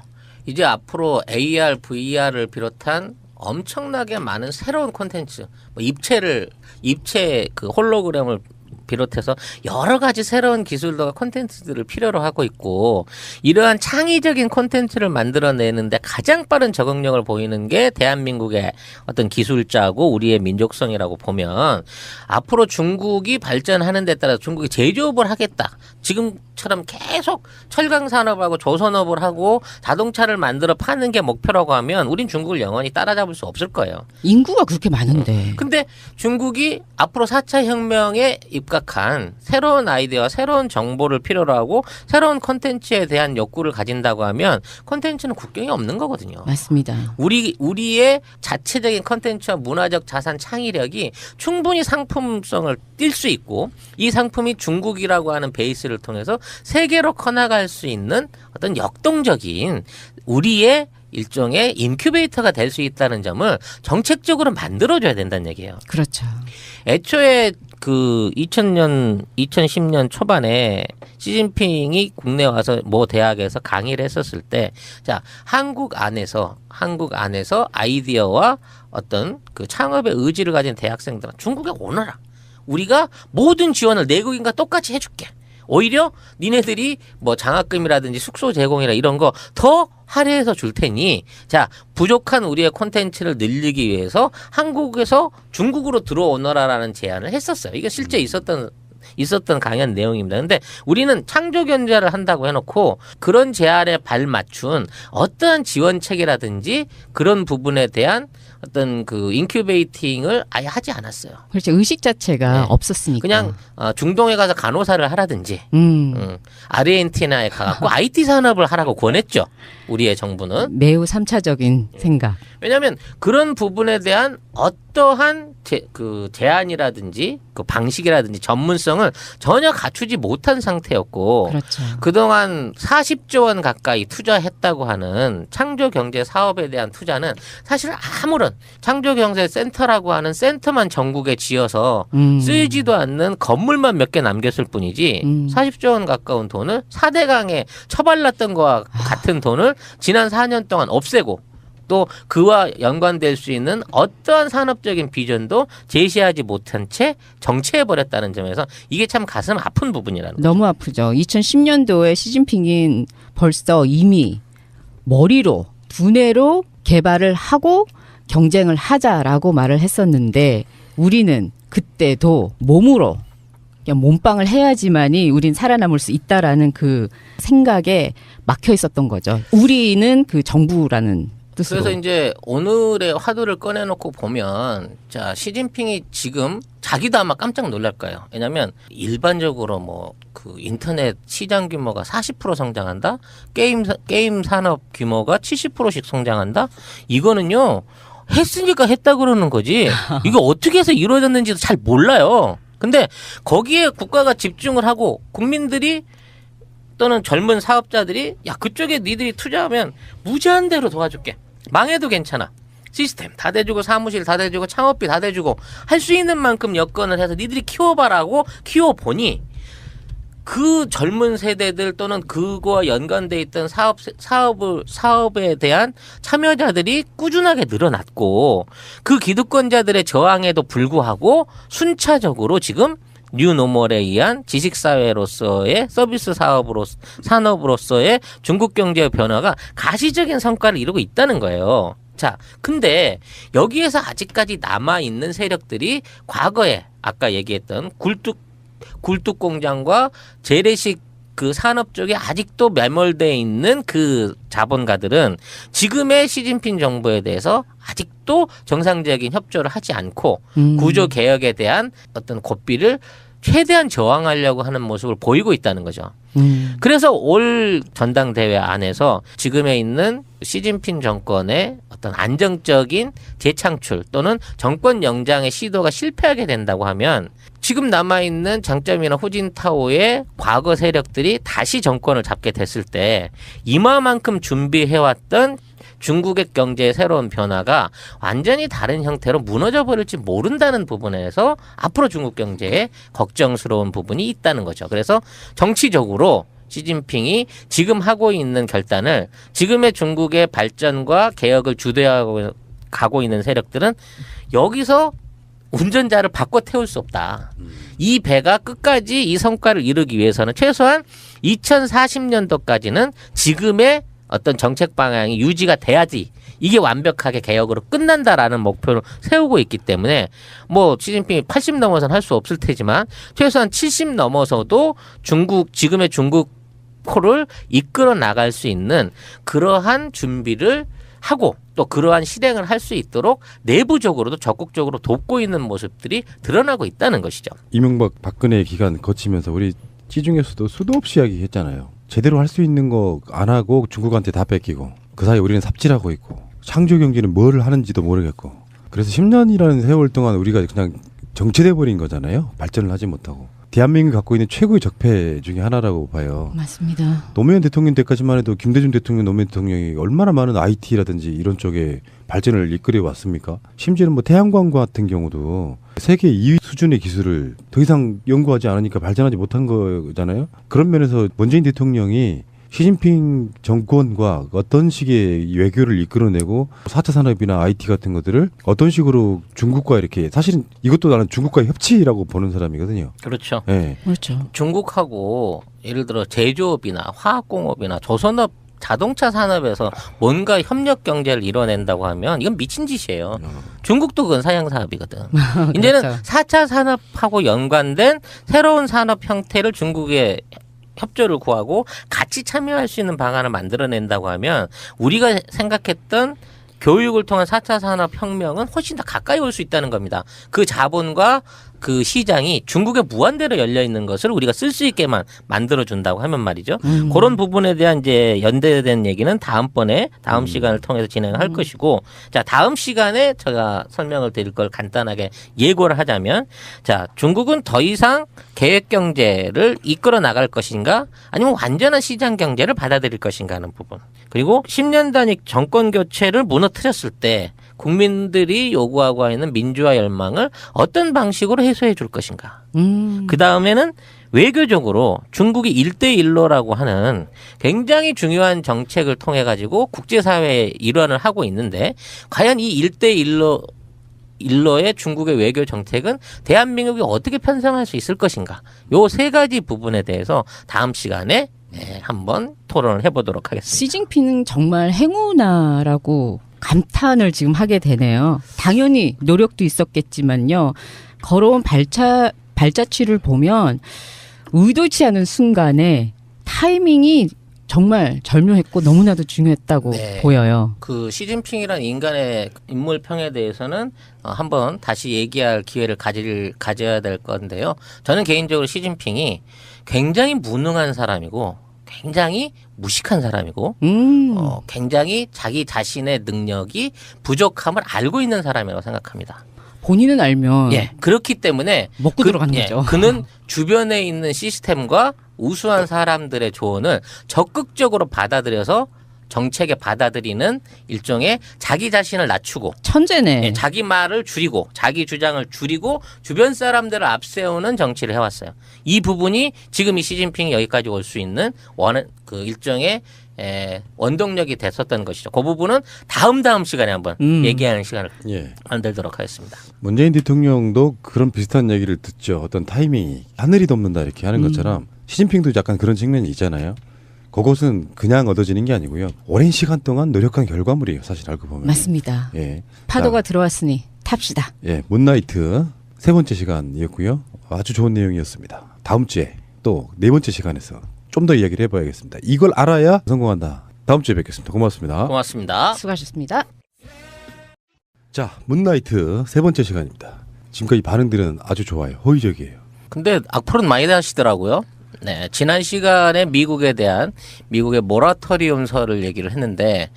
이제 앞으로 AR, VR을 비롯한 엄청나게 많은 새로운 콘텐츠, 뭐 입체 그 홀로그램을 비롯해서 여러 가지 새로운 기술과 콘텐츠들을 필요로 하고 있고 이러한 창의적인 콘텐츠를 만들어내는데 가장 빠른 적응력을 보이는 게 대한민국의 어떤 기술자고 우리의 민족성이라고 보면 앞으로 중국이 발전하는 데 따라 중국이 제조업을 하겠다. 지금처럼 계속 철강 산업하고 조선업을 하고 자동차를 만들어 파는 게 목표라고 하면 우린 중국을 영원히 따라잡을 수 없을 거예요. 인구가 그렇게 많은데. 근데 중국이 앞으로 4차 혁명에 입각한 새로운 아이디어와 새로운 정보를 필요로 하고 새로운 콘텐츠에 대한 욕구를 가진다고 하면 콘텐츠는 국경이 없는 거거든요. 맞습니다. 우리의 자체적인 콘텐츠와 문화적 자산 창의력이 충분히 상품성을 띌 수 있고 이 상품이 중국이라고 하는 베이스를 통해서 세계로 커나갈 수 있는 어떤 역동적인 우리의 일종의 인큐베이터가 될 수 있다는 점을 정책적으로 만들어줘야 된다는 얘기예요. 그렇죠. 애초에 그 2010년 초반에 시진핑이 국내 와서 모 대학에서 강의를 했었을 때, 자, 한국 안에서 아이디어와 어떤 그 창업의 의지를 가진 대학생들은 중국에 오너라. 우리가 모든 지원을 내국인과 똑같이 해줄게. 오히려 니네들이 뭐 장학금이라든지 숙소 제공이라 이런 거 더 할애해서 줄 테니 자 부족한 우리의 콘텐츠를 늘리기 위해서 한국에서 중국으로 들어오너라라는 제안을 했었어요. 이게 실제 있었던 강연 내용입니다. 근데 우리는 창조 경제를 한다고 해놓고 그런 제안에 발맞춘 어떠한 지원책이라든지 그런 부분에 대한 어떤 그 인큐베이팅을 아예 하지 않았어요. 그렇죠. 의식 자체가 네. 없었으니까. 그냥 중동에 가서 간호사를 하라든지 아르헨티나에 가갖고 IT 산업을 하라고 권했죠. 우리의 정부는. 매우 3차적인 생각. 왜냐하면 그런 부분에 대한 어떠한 제안이라든지 그 방식이라든지 전문성을 전혀 갖추지 못한 상태였고 그렇죠. 그동안 40조 원 가까이 투자했다고 하는 창조경제 사업에 대한 투자는 사실 아무런 창조경제센터라고 하는 센터만 전국에 지어서 쓰이지도 않는 건물만 몇 개 남겼을 뿐이지 40조 원 가까운 돈을 4대강에 처발랐던 것과 같은 돈을 지난 4년 동안 없애고 또 그와 연관될 수 있는 어떠한 산업적인 비전도 제시하지 못한 채 정체해버렸다는 점에서 이게 참 가슴 아픈 부분이라는 거죠. 너무 아프죠. 2010년도에 시진핑은 벌써 이미 머리로 두뇌로 개발을 하고 경쟁을 하자라고 말을 했었는데 우리는 그때도 몸으로 그냥 몸빵을 해야지만이 우린 살아남을 수 있다라는 그 생각에 막혀 있었던 거죠. 우리는 그 정부라는 뜻으로. 그래서 이제 오늘의 화두를 꺼내놓고 보면 자 시진핑이 지금 자기도 아마 깜짝 놀랄 거예요. 왜냐하면 일반적으로 뭐 그 인터넷 시장 규모가 40% 성장한다, 게임 산업 규모가 70%씩 성장한다. 이거는요 했으니까 했다 그러는 거지. 이거 어떻게 해서 이루어졌는지도 잘 몰라요. 근데 거기에 국가가 집중을 하고 국민들이 또는 젊은 사업자들이 야 그쪽에 니들이 투자하면 무제한 대로 도와줄게. 망해도 괜찮아. 시스템 다 대주고 사무실 다 대주고 창업비 다 대주고 할 수 있는 만큼 여건을 해서 니들이 키워봐라고 키워보니 그 젊은 세대들 또는 그거와 연관돼 있던 사업에 대한 참여자들이 꾸준하게 늘어났고 그 기득권자들의 저항에도 불구하고 순차적으로 지금 뉴노멀에 의한 지식사회로서의 서비스 산업으로서의 중국 경제의 변화가 가시적인 성과를 이루고 있다는 거예요. 자, 근데 여기에서 아직까지 남아있는 세력들이 과거에 아까 얘기했던 굴뚝 공장과 재래식 그 산업 쪽에 아직도 매몰되어 있는 그 자본가들은 지금의 시진핑 정부에 대해서 아직도 정상적인 협조를 하지 않고 구조 개혁에 대한 어떤 고삐를 최대한 저항하려고 하는 모습을 보이고 있다는 거죠. 그래서 올 전당대회 안에서 지금에 있는 시진핑 정권의 어떤 안정적인 재창출 또는 정권 영장의 시도가 실패하게 된다고 하면 지금 남아있는 장점이나 후진타오의 과거 세력들이 다시 정권을 잡게 됐을 때 이마만큼 준비해왔던 중국의 경제의 새로운 변화가 완전히 다른 형태로 무너져 버릴지 모른다는 부분에서 앞으로 중국 경제에 걱정스러운 부분이 있다는 거죠. 그래서 정치적으로 시진핑이 지금 하고 있는 결단을 지금의 중국의 발전과 개혁을 주도하고 가고 있는 세력들은 여기서 운전자를 바꿔 태울 수 없다. 이 배가 끝까지 이 성과를 이루기 위해서는 최소한 2040년도까지는 지금의 어떤 정책 방향이 유지가 돼야지 이게 완벽하게 개혁으로 끝난다라는 목표를 세우고 있기 때문에 뭐 시진핑이 80 넘어서는 할 수 없을 테지만 최소한 70 넘어서도 지금의 중국호를 이끌어 나갈 수 있는 그러한 준비를 하고 또 그러한 실행을 할 수 있도록 내부적으로도 적극적으로 돕고 있는 모습들이 드러나고 있다는 것이죠. 이명박 박근혜 기간 거치면서 우리 시중에서도 수도 없이 이야기했잖아요. 제대로 할 수 있는 거 안 하고 중국한테 다 뺏기고 그 사이에 우리는 삽질하고 있고 창조 경제는 뭘 하는지도 모르겠고 그래서 10년이라는 세월 동안 우리가 그냥 정체돼 버린 거잖아요. 발전을 하지 못하고 대한민국이 갖고 있는 최고의 적폐 중에 하나라고 봐요. 맞습니다. 노무현 대통령 때까지만 해도 김대중 대통령, 노무현 대통령이 얼마나 많은 IT라든지 이런 쪽에 발전을 이끌어 왔습니까? 심지어는 뭐 태양광 같은 경우도 세계 2위 수준의 기술을 더 이상 연구하지 않으니까 발전하지 못한 거잖아요. 그런 면에서 문재인 대통령이 시진핑 정권과 어떤 식의 외교를 이끌어내고 4차 산업이나 IT 같은 것들을 어떤 식으로 중국과 이렇게 사실은 이것도 나는 중국과의 협치라고 보는 사람이거든요. 그렇죠. 예. 그렇죠. 중국하고 예를 들어 제조업이나 화학공업이나 조선업 자동차 산업에서 뭔가 협력 경제를 이뤄낸다고 하면 이건 미친 짓이에요. 중국도 그건 사양 사업이거든. 이제는 그렇죠. 4차 산업하고 연관된 새로운 산업 형태를 중국에 협조를 구하고 같이 참여할 수 있는 방안을 만들어낸다고 하면 우리가 생각했던 교육을 통한 4차 산업혁명은 훨씬 더 가까이 올 수 있다는 겁니다. 그 자본과 그 시장이 중국에 무한대로 열려 있는 것을 우리가 쓸 수 있게만 만들어준다고 하면 말이죠. 그런 부분에 대한 이제 연대된 얘기는 다음번에 다음 시간을 통해서 진행할 것이고, 자, 다음 시간에 제가 설명을 드릴 걸 간단하게 예고를 하자면, 자, 중국은 더 이상 계획 경제를 이끌어 나갈 것인가, 아니면 완전한 시장 경제를 받아들일 것인가 하는 부분. 그리고 10년 단위 정권 교체를 무너뜨렸을 때 국민들이 요구하고 있는 민주화 열망을 어떤 방식으로 해소해 줄 것인가. 그 다음에는 외교적으로 중국이 1대1로라고 하는 굉장히 중요한 정책을 통해 가지고 국제사회의 일환을 하고 있는데 과연 이 1대1로의 중국의 외교 정책은 대한민국이 어떻게 편성할 수 있을 것인가. 요 세 가지 부분에 대해서 다음 시간에 한번 토론을 해보도록 하겠습니다. 시진핑은 정말 행운아라고 감탄을 지금 하게 되네요. 당연히 노력도 있었겠지만요. 걸어온 발자취를 보면 의도치 않은 순간에 타이밍이 정말 절묘했고 너무나도 중요했다고 네. 보여요. 그 시진핑이라는 인간의 인물평에 대해서는 한번 다시 얘기할 기회를 가져야 될 건데요. 저는 개인적으로 시진핑이 굉장히 무능한 사람이고 굉장히 무식한 사람이고 굉장히 자기 자신의 능력이 부족함을 알고 있는 사람이라고 생각합니다. 본인은 알면 예, 그렇기 때문에 먹고 들어간 거죠. 그는 주변에 있는 시스템과 우수한 사람들의 조언을 적극적으로 받아들여서 정책에 받아들이는 일종의 자기 자신을 낮추고 천재네. 예, 자기 말을 줄이고 자기 주장을 줄이고 주변 사람들을 앞세우는 정치를 해왔어요. 이 부분이 지금 이 시진핑이 여기까지 올 수 있는 그 일종의 원동력이 됐었던 것이죠. 그 부분은 다음 시간에 한번 얘기하는 시간을 만들도록 하겠습니다. 문재인 대통령도 그런 비슷한 얘기를 듣죠. 어떤 타이밍이 하늘이 덮는다 이렇게 하는 것처럼 시진핑도 약간 그런 측면이 있잖아요. 그것은 그냥 얻어지는 게 아니고요. 오랜 시간 동안 노력한 결과물이에요. 사실 알고 보면. 맞습니다. 예. 파도가 들어왔으니 탑시다. 예, 문나이트 세 번째 시간이었고요. 아주 좋은 내용이었습니다. 다음 주에 또 네 번째 시간에서 좀 더 이야기를 해봐야겠습니다. 이걸 알아야 성공한다. 다음 주에 뵙겠습니다. 고맙습니다. 고맙습니다. 수고하셨습니다. 자, 문나이트 세 번째 시간입니다. 지금까지 반응들은 아주 좋아요. 호의적이에요. 근데 악플은 많이 하시더라고요. 네, 지난 시간에 미국에 대한 미국의 모라토리움설을 얘기를 했는데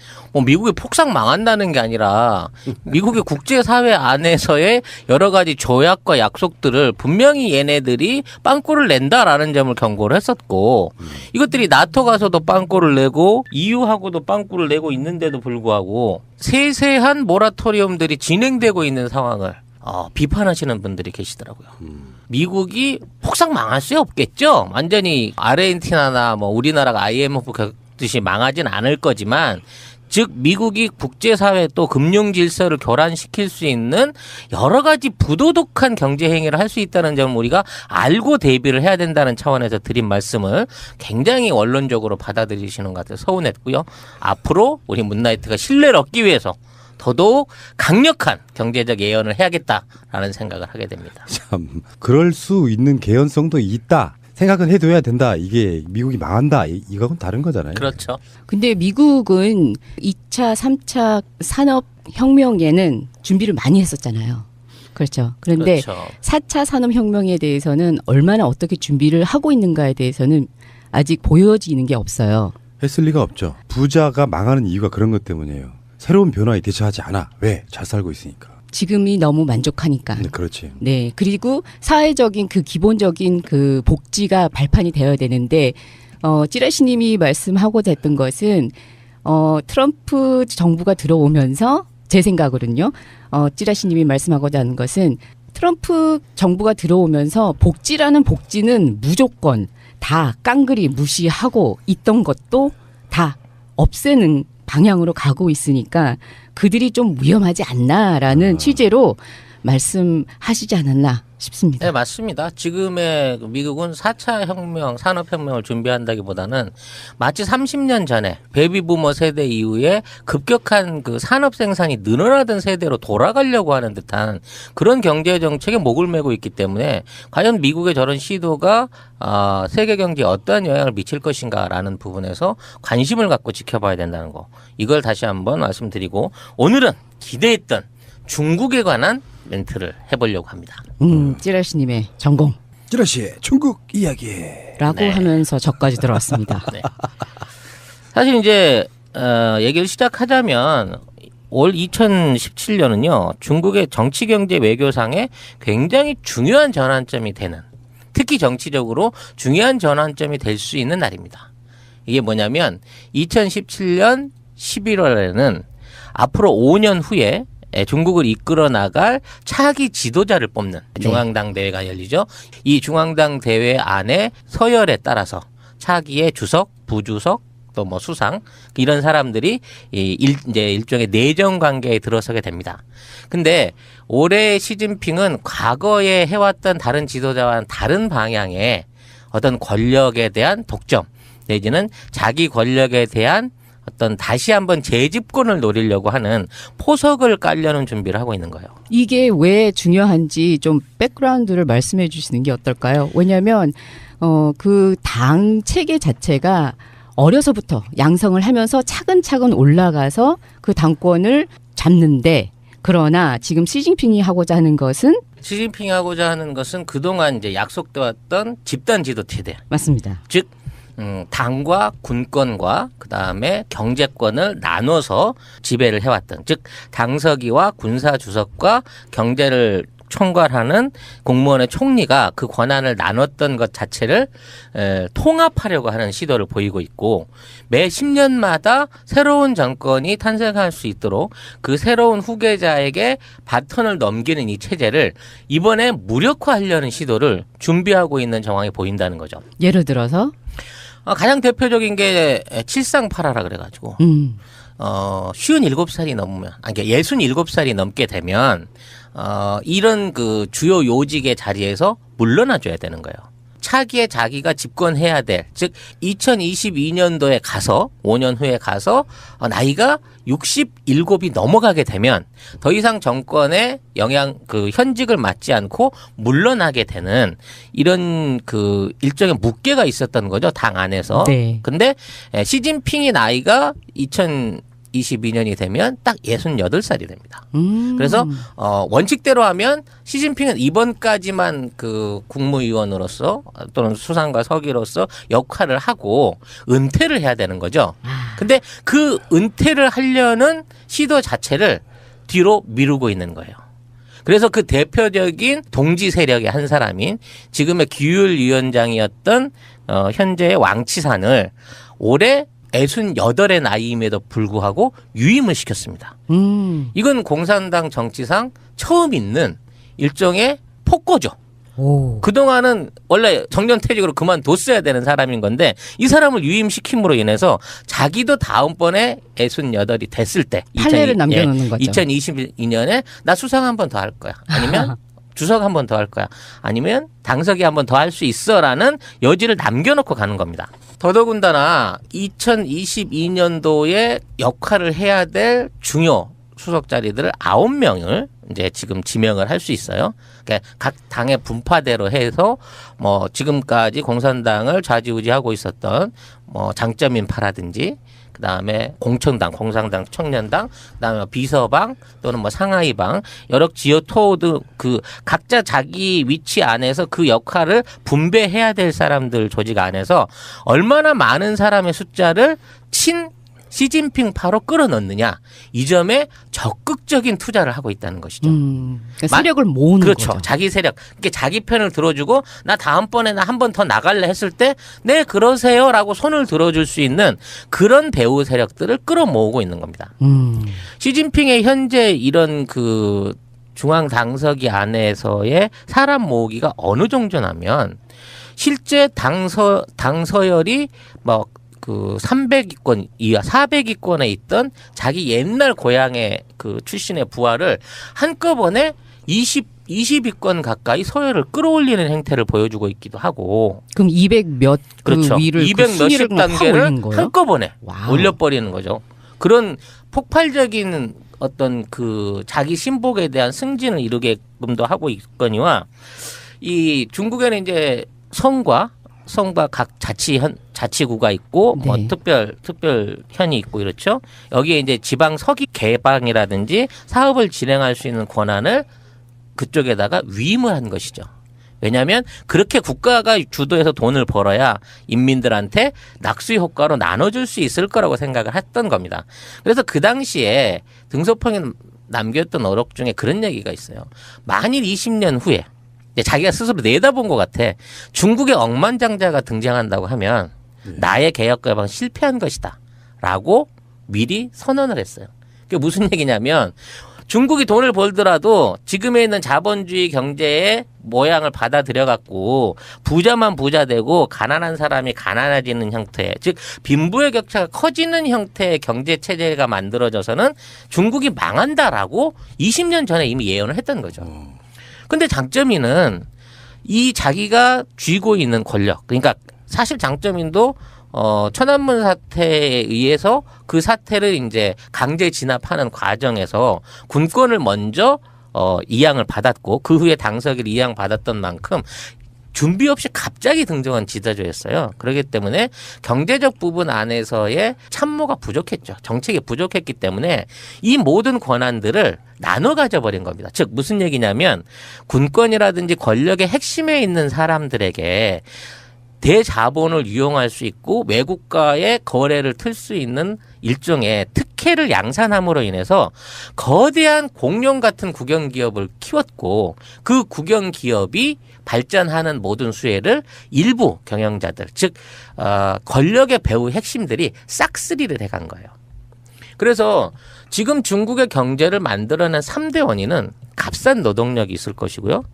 미국이 폭삭 망한다는 게 아니라 미국의 국제사회 안에서의 여러 가지 조약과 약속들을 분명히 얘네들이 빵꾸를 낸다라는 점을 경고를 했었고 이것들이 나토 가서도 빵꾸를 내고 EU하고도 빵꾸를 내고 있는데도 불구하고 세세한 모라토리움들이 진행되고 있는 상황을 비판하시는 분들이 계시더라고요. 미국이 폭삭 망할 수 없겠죠. 완전히 아르헨티나나 뭐 우리나라가 IMF 겪듯이 망하진 않을 거지만 즉 미국이 국제사회 또 금융 질서를 교란시킬 수 있는 여러 가지 부도덕한 경제 행위를 할 수 있다는 점을 우리가 알고 대비를 해야 된다는 차원에서 드린 말씀을 굉장히 원론적으로 받아들이시는 것 같아서 서운했고요. 앞으로 우리 문나이트가 신뢰를 얻기 위해서 더더욱 강력한 경제적 예언을 해야겠다라는 생각을 하게 됩니다. 참 그럴 수 있는 개연성도 있다. 생각은 해둬야 된다. 이게 미국이 망한다. 이거는 다른 거잖아요. 그렇죠. 근데 미국은 2차, 3차 산업혁명에는 준비를 많이 했었잖아요. 그렇죠. 그런데 그렇죠. 4차 산업혁명에 대해서는 얼마나 어떻게 준비를 하고 있는가에 대해서는 아직 보여지는 게 없어요. 했을 리가 없죠. 부자가 망하는 이유가 그런 것 때문이에요. 새로운 변화에 대처하지 않아. 왜? 잘 살고 있으니까. 지금이 너무 만족하니까. 네, 그렇지. 네. 그리고 사회적인 그 기본적인 그 복지가 발판이 되어야 되는데, 찌라시님이 말씀하고자 했던 것은, 트럼프 정부가 들어오면서 제 생각으로는요, 찌라시님이 말씀하고자 하는 것은 트럼프 정부가 들어오면서 복지라는 복지는 무조건 다 깡그리 무시하고 있던 것도 다 없애는 방향으로 가고 있으니까 그들이 좀 위험하지 않나라는 취재로 말씀하시지 않았나 싶습니다. 네, 맞습니다. 지금의 미국은 4차 혁명, 산업혁명을 준비한다기보다는 마치 30년 전에 베이비부머 세대 이후에 급격한 그 산업 생산이 늘어나던 세대로 돌아가려고 하는 듯한 그런 경제 정책에 목을 메고 있기 때문에 과연 미국의 저런 시도가 세계 경제에 어떠한 영향을 미칠 것인가라는 부분에서 관심을 갖고 지켜봐야 된다는 거. 이걸 다시 한번 말씀드리고 오늘은 기대했던 중국에 관한 멘트를 해보려고 합니다. 찌라시님의 전공. 찌라시의 중국 이야기. 라고 네. 하면서 저까지 들어왔습니다. 네. 사실 이제 얘기를 시작하자면 올 2017년은요. 중국의 정치, 경제, 외교상에 굉장히 중요한 전환점이 되는, 특히 정치적으로 중요한 전환점이 될 수 있는 날입니다. 이게 뭐냐면 2017년 11월에는 앞으로 5년 후에 중국을 이끌어 나갈 차기 지도자를 뽑는 중앙당 대회가 열리죠. 이 중앙당 대회 안에 서열에 따라서 차기의 주석, 부주석, 또 뭐 수상 이런 사람들이 이제 일종의 내정 관계에 들어서게 됩니다. 근데 올해 시진핑은 과거에 해왔던 다른 지도자와는 다른 방향의 어떤 권력에 대한 독점 내지는 자기 권력에 대한 어떤 다시 한번 재집권을 노리려고 하는 포석을 깔려는 준비를 하고 있는 거예요. 이게 왜 중요한지 좀 백그라운드를 말씀해 주시는 게 어떨까요? 왜냐하면 그 당 체계 자체가 어려서부터 양성을 하면서 차근차근 올라가서 그 당권을 잡는데, 그러나 지금 시진핑이 하고자 하는 것은 시진핑이 하고자 하는 것은 그동안 이제 약속돼 왔던 집단 지도 체제. 맞습니다. 즉 당과 군권과 그다음에 경제권을 나눠서 지배를 해왔던, 즉 당서기와 군사주석과 경제를 총괄하는 공무원의 총리가 그 권한을 나눴던 것 자체를 통합하려고 하는 시도를 보이고 있고, 매 10년마다 새로운 정권이 탄생할 수 있도록 그 새로운 후계자에게 바톤을 넘기는 이 체제를 이번에 무력화하려는 시도를 준비하고 있는 정황이 보인다는 거죠. 예를 들어서 가장 대표적인 게 칠상팔아라 그래가지고 57살이 넘으면, 그러니까 67살이 넘게 되면 이런 그 주요 요직의 자리에서 물러나줘야 되는 거예요. 차기에 자기가 집권해야 될, 즉 2022년도에 가서 5년 후에 가서 나이가 67이 넘어가게 되면 더 이상 정권의 그 현직을 맡지 않고 물러나게 되는 이런 그 일종의 묵계가 있었던 거죠, 당 안에서. 네. 근데 시진핑의 나이가 2022년이 되면 딱 68살이 됩니다. 그래서 원칙대로 하면 시진핑은 이번까지만 그 국무위원으로서 또는 수상과 서기로서 역할을 하고 은퇴를 해야 되는 거죠. 근데 그 은퇴를 하려는 시도 자체를 뒤로 미루고 있는 거예요. 그래서 그 대표적인 동지 세력의 한 사람인 지금의 규율위원장이었던 현재의 왕치산을 올해 68의 나이임에도 불구하고 유임을 시켰습니다. 이건 공산당 정치상 처음 있는 일종의 폭거죠. 오. 그동안은 원래 정년퇴직으로 그만뒀어야 되는 사람인 건데 이 사람을 유임시킴으로 인해서 자기도 다음번에 68이 됐을 때 판례를 남겨놓는 거죠. 2022년에 나 수상 한 번 더 할 거야. 아니면 주석 한 번 더 할 거야. 아니면 당서기 한 번 더 할 수 있어라는 여지를 남겨놓고 가는 겁니다. 더더군다나 2022년도에 역할을 해야 될 중요 수석 자리들을 9명을 이제 지금 지명을 할 수 있어요. 그러니까 각 당의 분파대로 해서 뭐 지금까지 공산당을 좌지우지하고 있었던 뭐 장점인파라든지 그다음에 공천당, 공산당, 청년당, 그다음에 비서방 또는 뭐 상하이방 여러 지오토 등 그 각자 자기 위치 안에서 그 역할을 분배해야 될 사람들 조직 안에서 얼마나 많은 사람의 숫자를 시진핑파로 끌어넣느냐, 이 점에 적극적인 투자를 하고 있다는 것이죠. 그러니까 세력을 모으는 그렇죠. 거죠. 자기 세력. 그러니까 자기 편을 들어주고 나 다음번에 나 한 번 더 나갈래 했을 때 네 그러세요라고 손을 들어줄 수 있는 그런 배후 세력들을 끌어모으고 있는 겁니다. 시진핑의 현재 이런 그 중앙 당서기 안에서의 사람 모으기가 어느 정도냐면 실제 당서열이 뭐 그 300위권 이하 400위권에 있던 자기 옛날 고향의 그 출신의 부하를 한꺼번에 20위권 가까이 서열을 끌어올리는 행태를 보여주고 있기도 하고. 그럼 200몇 그렇죠. 위를 200 몇십 단계를 거예요? 한꺼번에 와우. 올려버리는 거죠. 그런 폭발적인 어떤 그 자기 신복에 대한 승진을 이루게끔도 하고 있거니와 이 중국에는 이제 성과 각 자치구가 있고 네. 뭐 특별현이 있고 이렇죠. 여기에 이제 지방 서기 개방이라든지 사업을 진행할 수 있는 권한을 그쪽에다가 위임을 한 것이죠. 왜냐하면 그렇게 국가가 주도해서 돈을 벌어야 인민들한테 낙수 효과로 나눠줄 수 있을 거라고 생각을 했던 겁니다. 그래서 그 당시에 등소평에 남겼던 어록 중에 그런 얘기가 있어요. 만일 20년 후에 자기가 스스로 내다본 것 같아. 중국의 억만장자가 등장한다고 하면 나의 개혁 개방은 실패한 것이다 라고 미리 선언을 했어요. 그게 무슨 얘기냐면 중국이 돈을 벌더라도 지금에 있는 자본주의 경제의 모양을 받아들여 갖고 부자만 부자 되고 가난한 사람이 가난해지는 형태, 즉 빈부의 격차가 커지는 형태의 경제 체제가 만들어져서는 중국이 망한다라고 20년 전에 이미 예언을 했던 거죠. 근데 장점인은 이 자기가 쥐고 있는 권력, 그러니까 사실 장점인도 천안문 사태에 의해서 그 사태를 이제 강제 진압하는 과정에서 군권을 먼저 이양을 받았고 그 후에 당서기를 이양받았던 만큼 준비 없이 갑자기 등장한 지도자였어요. 그렇기 때문에 경제적 부분 안에서의 참모가 부족했죠. 정책이 부족했기 때문에 이 모든 권한들을 나눠 가져버린 겁니다. 즉 무슨 얘기냐면 군권이라든지 권력의 핵심에 있는 사람들에게 대자본을 이용할 수 있고 외국과의 거래를 틀 수 있는 일종의 특혜를 양산함으로 인해서 거대한 공룡 같은 국영기업을 키웠고 그 국영기업이 발전하는 모든 수혜를 일부 경영자들, 즉 권력의 배후 핵심들이 싹쓸이를 해간 거예요. 그래서 지금 중국의 경제를 만들어낸 3대 원인은 값싼 노동력이 있을 것이고요.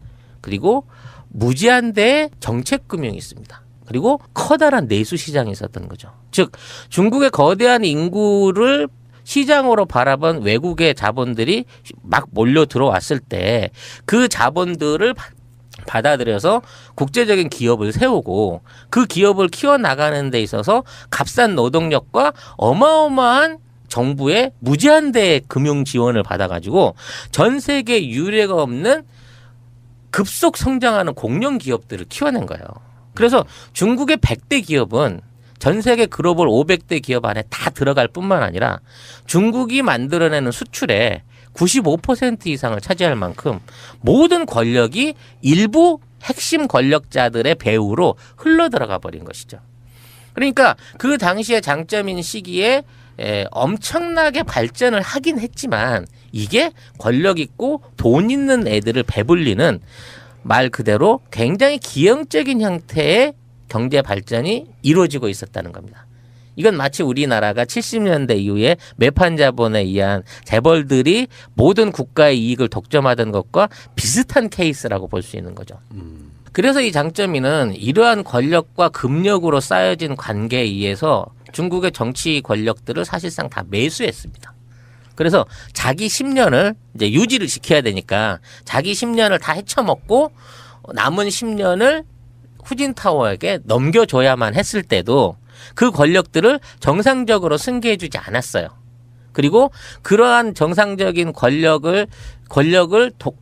그리고 무제한 대의 정책금융이 있습니다. 그리고 커다란 내수 시장이 있었던 거죠. 즉 중국의 거대한 인구를 시장으로 바라본 외국의 자본들이 막 몰려 들어왔을 때 그 자본들을 받아들여서 국제적인 기업을 세우고 그 기업을 키워나가는 데 있어서 값싼 노동력과 어마어마한 정부의 무제한대의 금융 지원을 받아가지고 전 세계 유례가 없는 급속 성장하는 공룡 기업들을 키워낸 거예요. 그래서 중국의 100대 기업은 전 세계 글로벌 500대 기업 안에 다 들어갈 뿐만 아니라 중국이 만들어내는 수출의 95% 이상을 차지할 만큼 모든 권력이 일부 핵심 권력자들의 배후로 흘러들어가 버린 것이죠. 그러니까 그 당시의 장점인 시기에 엄청나게 발전을 하긴 했지만 이게 권력 있고 돈 있는 애들을 배불리는 말 그대로 굉장히 기형적인 형태의 경제 발전이 이루어지고 있었다는 겁니다. 이건 마치 우리나라가 70년대 이후에 매판 자본에 의한 재벌들이 모든 국가의 이익을 독점하던 것과 비슷한 케이스라고 볼 수 있는 거죠. 그래서 이 장점인은 이러한 권력과 금력으로 쌓여진 관계에 의해서 중국의 정치 권력들을 사실상 다 매수했습니다. 그래서 자기 10년을 이제 유지를 시켜야 되니까 자기 10년을 다 헤쳐먹고 남은 10년을 후진타오에게 넘겨줘야만 했을 때도 그 권력들을 정상적으로 승계해주지 않았어요. 그리고 그러한 정상적인 권력을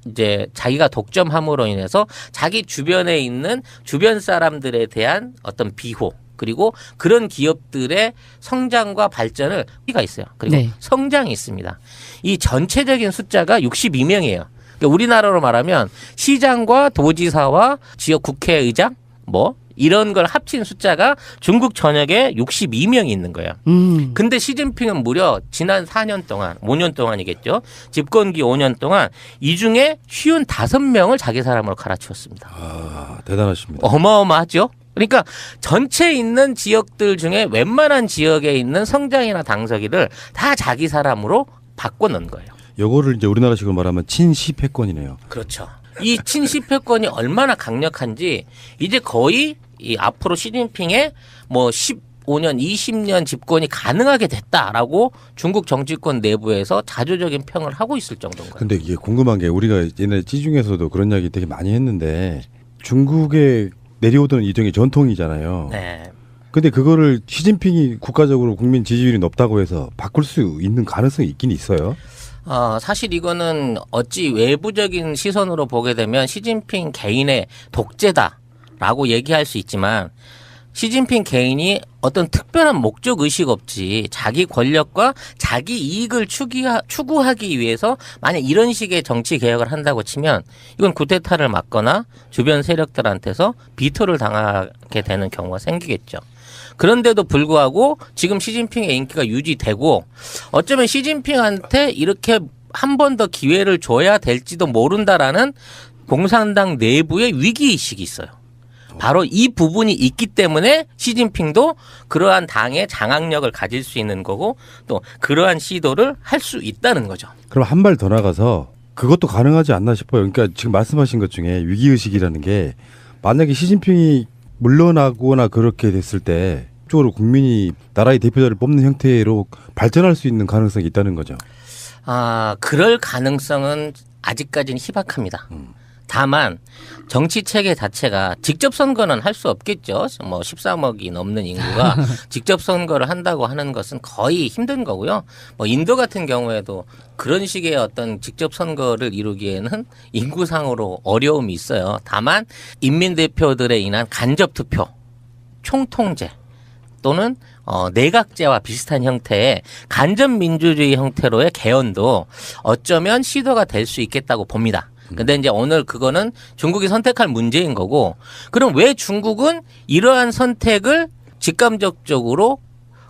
이제 자기가 독점함으로 인해서 자기 주변에 있는 주변 사람들에 대한 어떤 비호 그리고 그런 기업들의 성장과 발전을 가 있어요. 그리고 네. 성장이 있습니다. 이 전체적인 숫자가 62명이에요. 그러니까 우리나라로 말하면 시장과 도지사와 지역 국회의장 뭐 이런 걸 합친 숫자가 중국 전역에 62명이 있는 거예요. 근데 시진핑은 무려 지난 4년 동안, 5년 동안이겠죠. 집권기 5년 동안 이 중에 55명을 자기 사람으로 갈아치웠습니다. 아, 대단하십니다. 어마어마하죠. 그러니까 전체 있는 지역들 중에 웬만한 지역에 있는 성장이나 당서기를 다 자기 사람으로 바꿔놓은 거예요. 요거를 이제 우리나라식으로 말하면 친시패권이네요. 그렇죠. 이 친시패권이 얼마나 강력한지 이제 거의 이 앞으로 시진핑의 뭐 15년, 20년 집권이 가능하게 됐다라고 중국 정치권 내부에서 자조적인 평을 하고 있을 정도인 거예요. 근데 이게 궁금한 게 우리가 옛날에 찌중에서도 그런 이야기 되게 많이 했는데 중국에 내려오던 이정이 전통이잖아요. 네. 근데 그거를 시진핑이 국가적으로 국민 지지율이 높다고 해서 바꿀 수 있는 가능성이 있긴 있어요. 사실 이거는 어찌 외부적인 시선으로 보게 되면 시진핑 개인의 독재다라고 얘기할 수 있지만 시진핑 개인이 어떤 특별한 목적 의식 없이 자기 권력과 자기 이익을 추구하기 위해서 만약 이런 식의 정치 개혁을 한다고 치면 이건 쿠데타를 막거나 주변 세력들한테서 비토를 당하게 되는 경우가 생기겠죠. 그런데도 불구하고 지금 시진핑의 인기가 유지되고 어쩌면 시진핑한테 이렇게 한 번 더 기회를 줘야 될지도 모른다라는 공산당 내부의 위기의식이 있어요. 바로 이 부분이 있기 때문에 시진핑도 그러한 당의 장악력을 가질 수 있는 거고 또 그러한 시도를 할 수 있다는 거죠. 그럼 한 발 더 나가서 그것도 가능하지 않나 싶어요. 그러니까 지금 말씀하신 것 중에 위기의식이라는 게 만약에 시진핑이 물러나거나 그렇게 됐을 때 쪽으로 국민이 나라의 대표자를 뽑는 형태로 발전할 수 있는 가능성이 있다는 거죠. 그럴 가능성은 아직까지는 희박합니다. 다만 정치 체계 자체가 직접 선거는 할 수 없겠죠. 뭐 13억이 넘는 인구가 직접 선거를 한다고 하는 것은 거의 힘든 거고요. 뭐 인도 같은 경우에도 그런 식의 어떤 직접 선거를 이루기에는 인구상으로 어려움이 있어요. 다만 인민 대표들에 인한 간접 투표, 총통제 또는 내각제와 비슷한 형태의 간접 민주주의 형태로의 개헌도 어쩌면 시도가 될 수 있겠다고 봅니다. 근데 이제 오늘 그거는 중국이 선택할 문제인 거고, 그럼 왜 중국은 이러한 선택을 직감적으로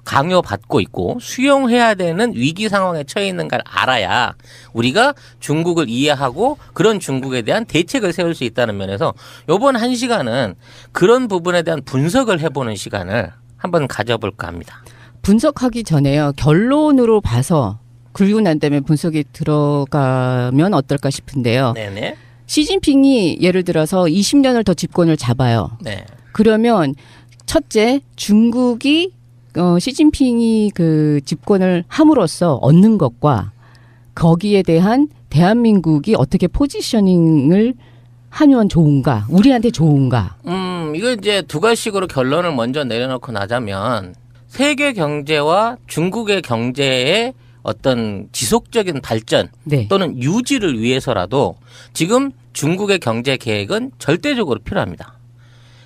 강요받고 있고 수용해야 되는 위기 상황에 처해 있는가를 알아야 우리가 중국을 이해하고 그런 중국에 대한 대책을 세울 수 있다는 면에서 이번 1시간은 그런 부분에 대한 분석을 해보는 시간을 한번 가져볼까 합니다. 분석하기 전에요. 결론으로 봐서 그리고 난 다음에 분석이 들어가면 어떨까 싶은데요. 네네. 시진핑이 예를 들어서 20년을 더 집권을 잡아요. 네. 그러면 첫째, 중국이 시진핑이 그 집권을 함으로써 얻는 것과 거기에 대한 대한민국이 어떻게 포지셔닝을 하면 좋은가, 우리한테 좋은가. 이거 이제 두 가지식으로 결론을 먼저 내려놓고 나자면 세계 경제와 중국의 경제의 어떤 지속적인 발전 네. 또는 유지를 위해서라도 지금 중국의 경제 계획은 절대적으로 필요합니다.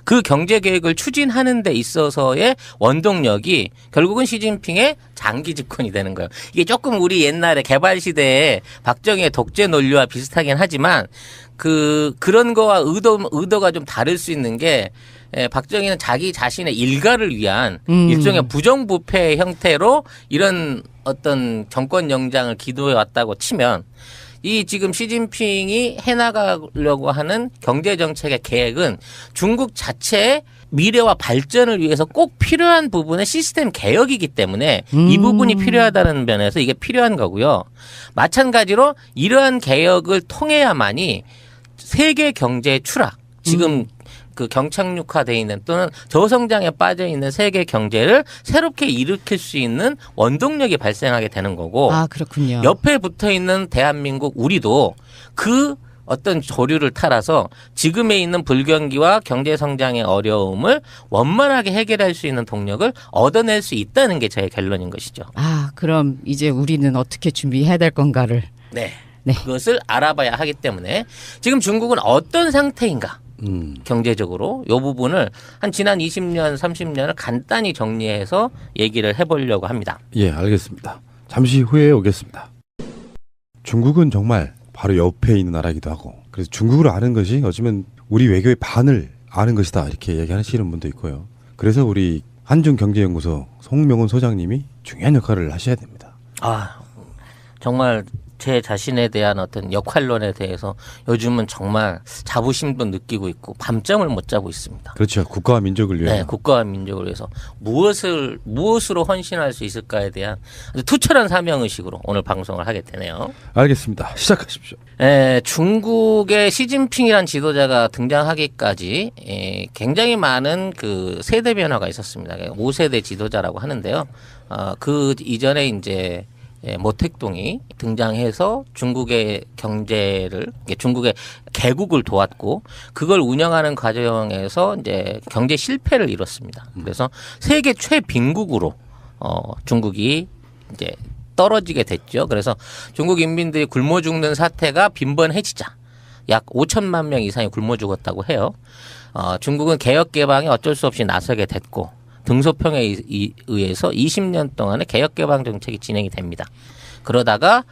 그 경제 계획을 추진하는 데 있어서의 원동력이 결국은 시진핑의 장기 집권이 되는 거예요. 이게 조금 우리 옛날에 개발 시대에 박정희의 독재 논리와 비슷하긴 하지만 그런 거와 의도가 좀 다를 수 있는 게 박정희는 자기 자신의 일가를 위한 일종의 부정부패 형태로 이런 어떤 정권 영장을 기도해 왔다고 치면 이 지금 시진핑이 해나가려고 하는 경제정책의 계획은 중국 자체의 미래와 발전을 위해서 꼭 필요한 부분의 시스템 개혁이기 때문에 이 부분이 필요하다는 면에서 이게 필요한 거고요. 마찬가지로 이러한 개혁을 통해야만이 세계 경제의 추락, 지금 그 경착륙화돼 있는 또는 저성장에 빠져 있는 세계 경제를 새롭게 일으킬 수 있는 원동력이 발생하게 되는 거고. 아, 그렇군요. 옆에 붙어 있는 대한민국 우리도 그 어떤 조류를 따라서 지금에 있는 불경기와 경제 성장의 어려움을 원만하게 해결할 수 있는 동력을 얻어낼 수 있다는 게 저의 결론인 것이죠. 아, 그럼 이제 우리는 어떻게 준비해야 될 건가를. 네. 네. 그것을 알아봐야 하기 때문에 지금 중국은 어떤 상태인가? 경제적으로 이 부분을 한 지난 20년, 30년을 간단히 정리해서 얘기를 해보려고 합니다. 예, 알겠습니다. 잠시 후에 오겠습니다. 중국은 정말 바로 옆에 있는 나라이기도 하고, 그래서 중국을 아는 것이 어쩌면 우리 외교의 반을 아는 것이다 이렇게 얘기하시는 분도 있고요. 그래서 우리 한중경제연구소 송명훈 소장님이 중요한 역할을 하셔야 됩니다. 정말 제 자신에 대한 어떤 역할론에 대해서 요즘은 정말 자부심도 느끼고 있고 밤잠을 못 자고 있습니다. 그렇죠. 국가와 민족을 위해. 네, 국가와 민족을 위해서 무엇으로 헌신할 수 있을까에 대한 아주 투철한 사명의식으로 오늘 방송을 하게 되네요. 알겠습니다. 시작하십시오. 중국의 시진핑이란 지도자가 등장하기까지 굉장히 많은 그 세대 변화가 있었습니다. 5세대 지도자라고 하는데요. 그 이전에 이제 모택동이 등장해서 중국의 경제를, 중국의 개국을 도왔고 그걸 운영하는 과정에서 이제 경제 실패를 이뤘습니다. 그래서 세계 최빈국으로 중국이 이제 떨어지게 됐죠. 그래서 중국 인민들이 굶어 죽는 사태가 빈번해지자 약 5천만 명 이상이 굶어 죽었다고 해요. 중국은 개혁 개방에 어쩔 수 없이 나서게 됐고 등소평에 의해서 20년 동안의 개혁 개방 정책이 진행이 됩니다. 그러다가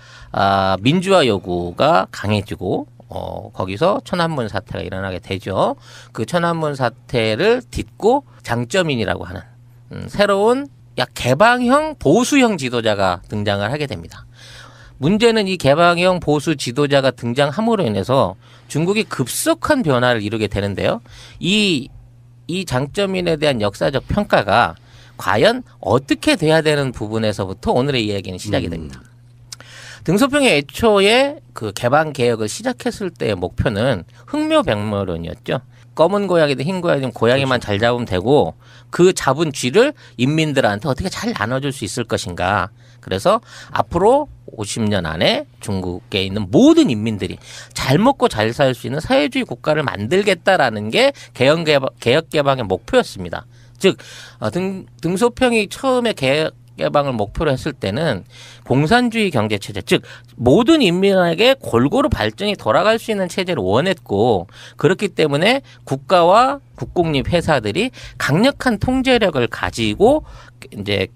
민주화 요구가 강해지고 거기서 천안문 사태가 일어나게 되죠. 그 천안문 사태를 딛고 장쩌민이라고 하는 새로운 약 개방형 보수형 지도자가 등장을 하게 됩니다. 문제는 이 개방형 보수 지도자가 등장함으로 인해서 중국이 급속한 변화를 이루게 되는데요. 이 장쩌민에 대한 역사적 평가가 과연 어떻게 돼야 되는 부분에서부터 오늘의 이야기는 시작이 됩니다. 등소평이 애초에 그 개방 개혁을 시작했을 때의 목표는 흥묘백모론이었죠. 검은 고양이든 흰 고양이든 고양이만 잘 잡으면 되고 그 잡은 쥐를 인민들한테 어떻게 잘 나눠줄 수 있을 것인가. 그래서 앞으로 50년 안에 중국에 있는 모든 인민들이 잘 먹고 잘 살 수 있는 사회주의 국가를 만들겠다라는 게 개혁 개방의 목표였습니다. 즉 등소평이 처음에 개혁 개방을 목표로 했을 때는 공산주의 경제 체제, 즉 모든 인민에게 골고루 발전이 돌아갈 수 있는 체제를 원했고 그렇기 때문에 국가와 국공립 회사들이 강력한 통제력을 가지고 이제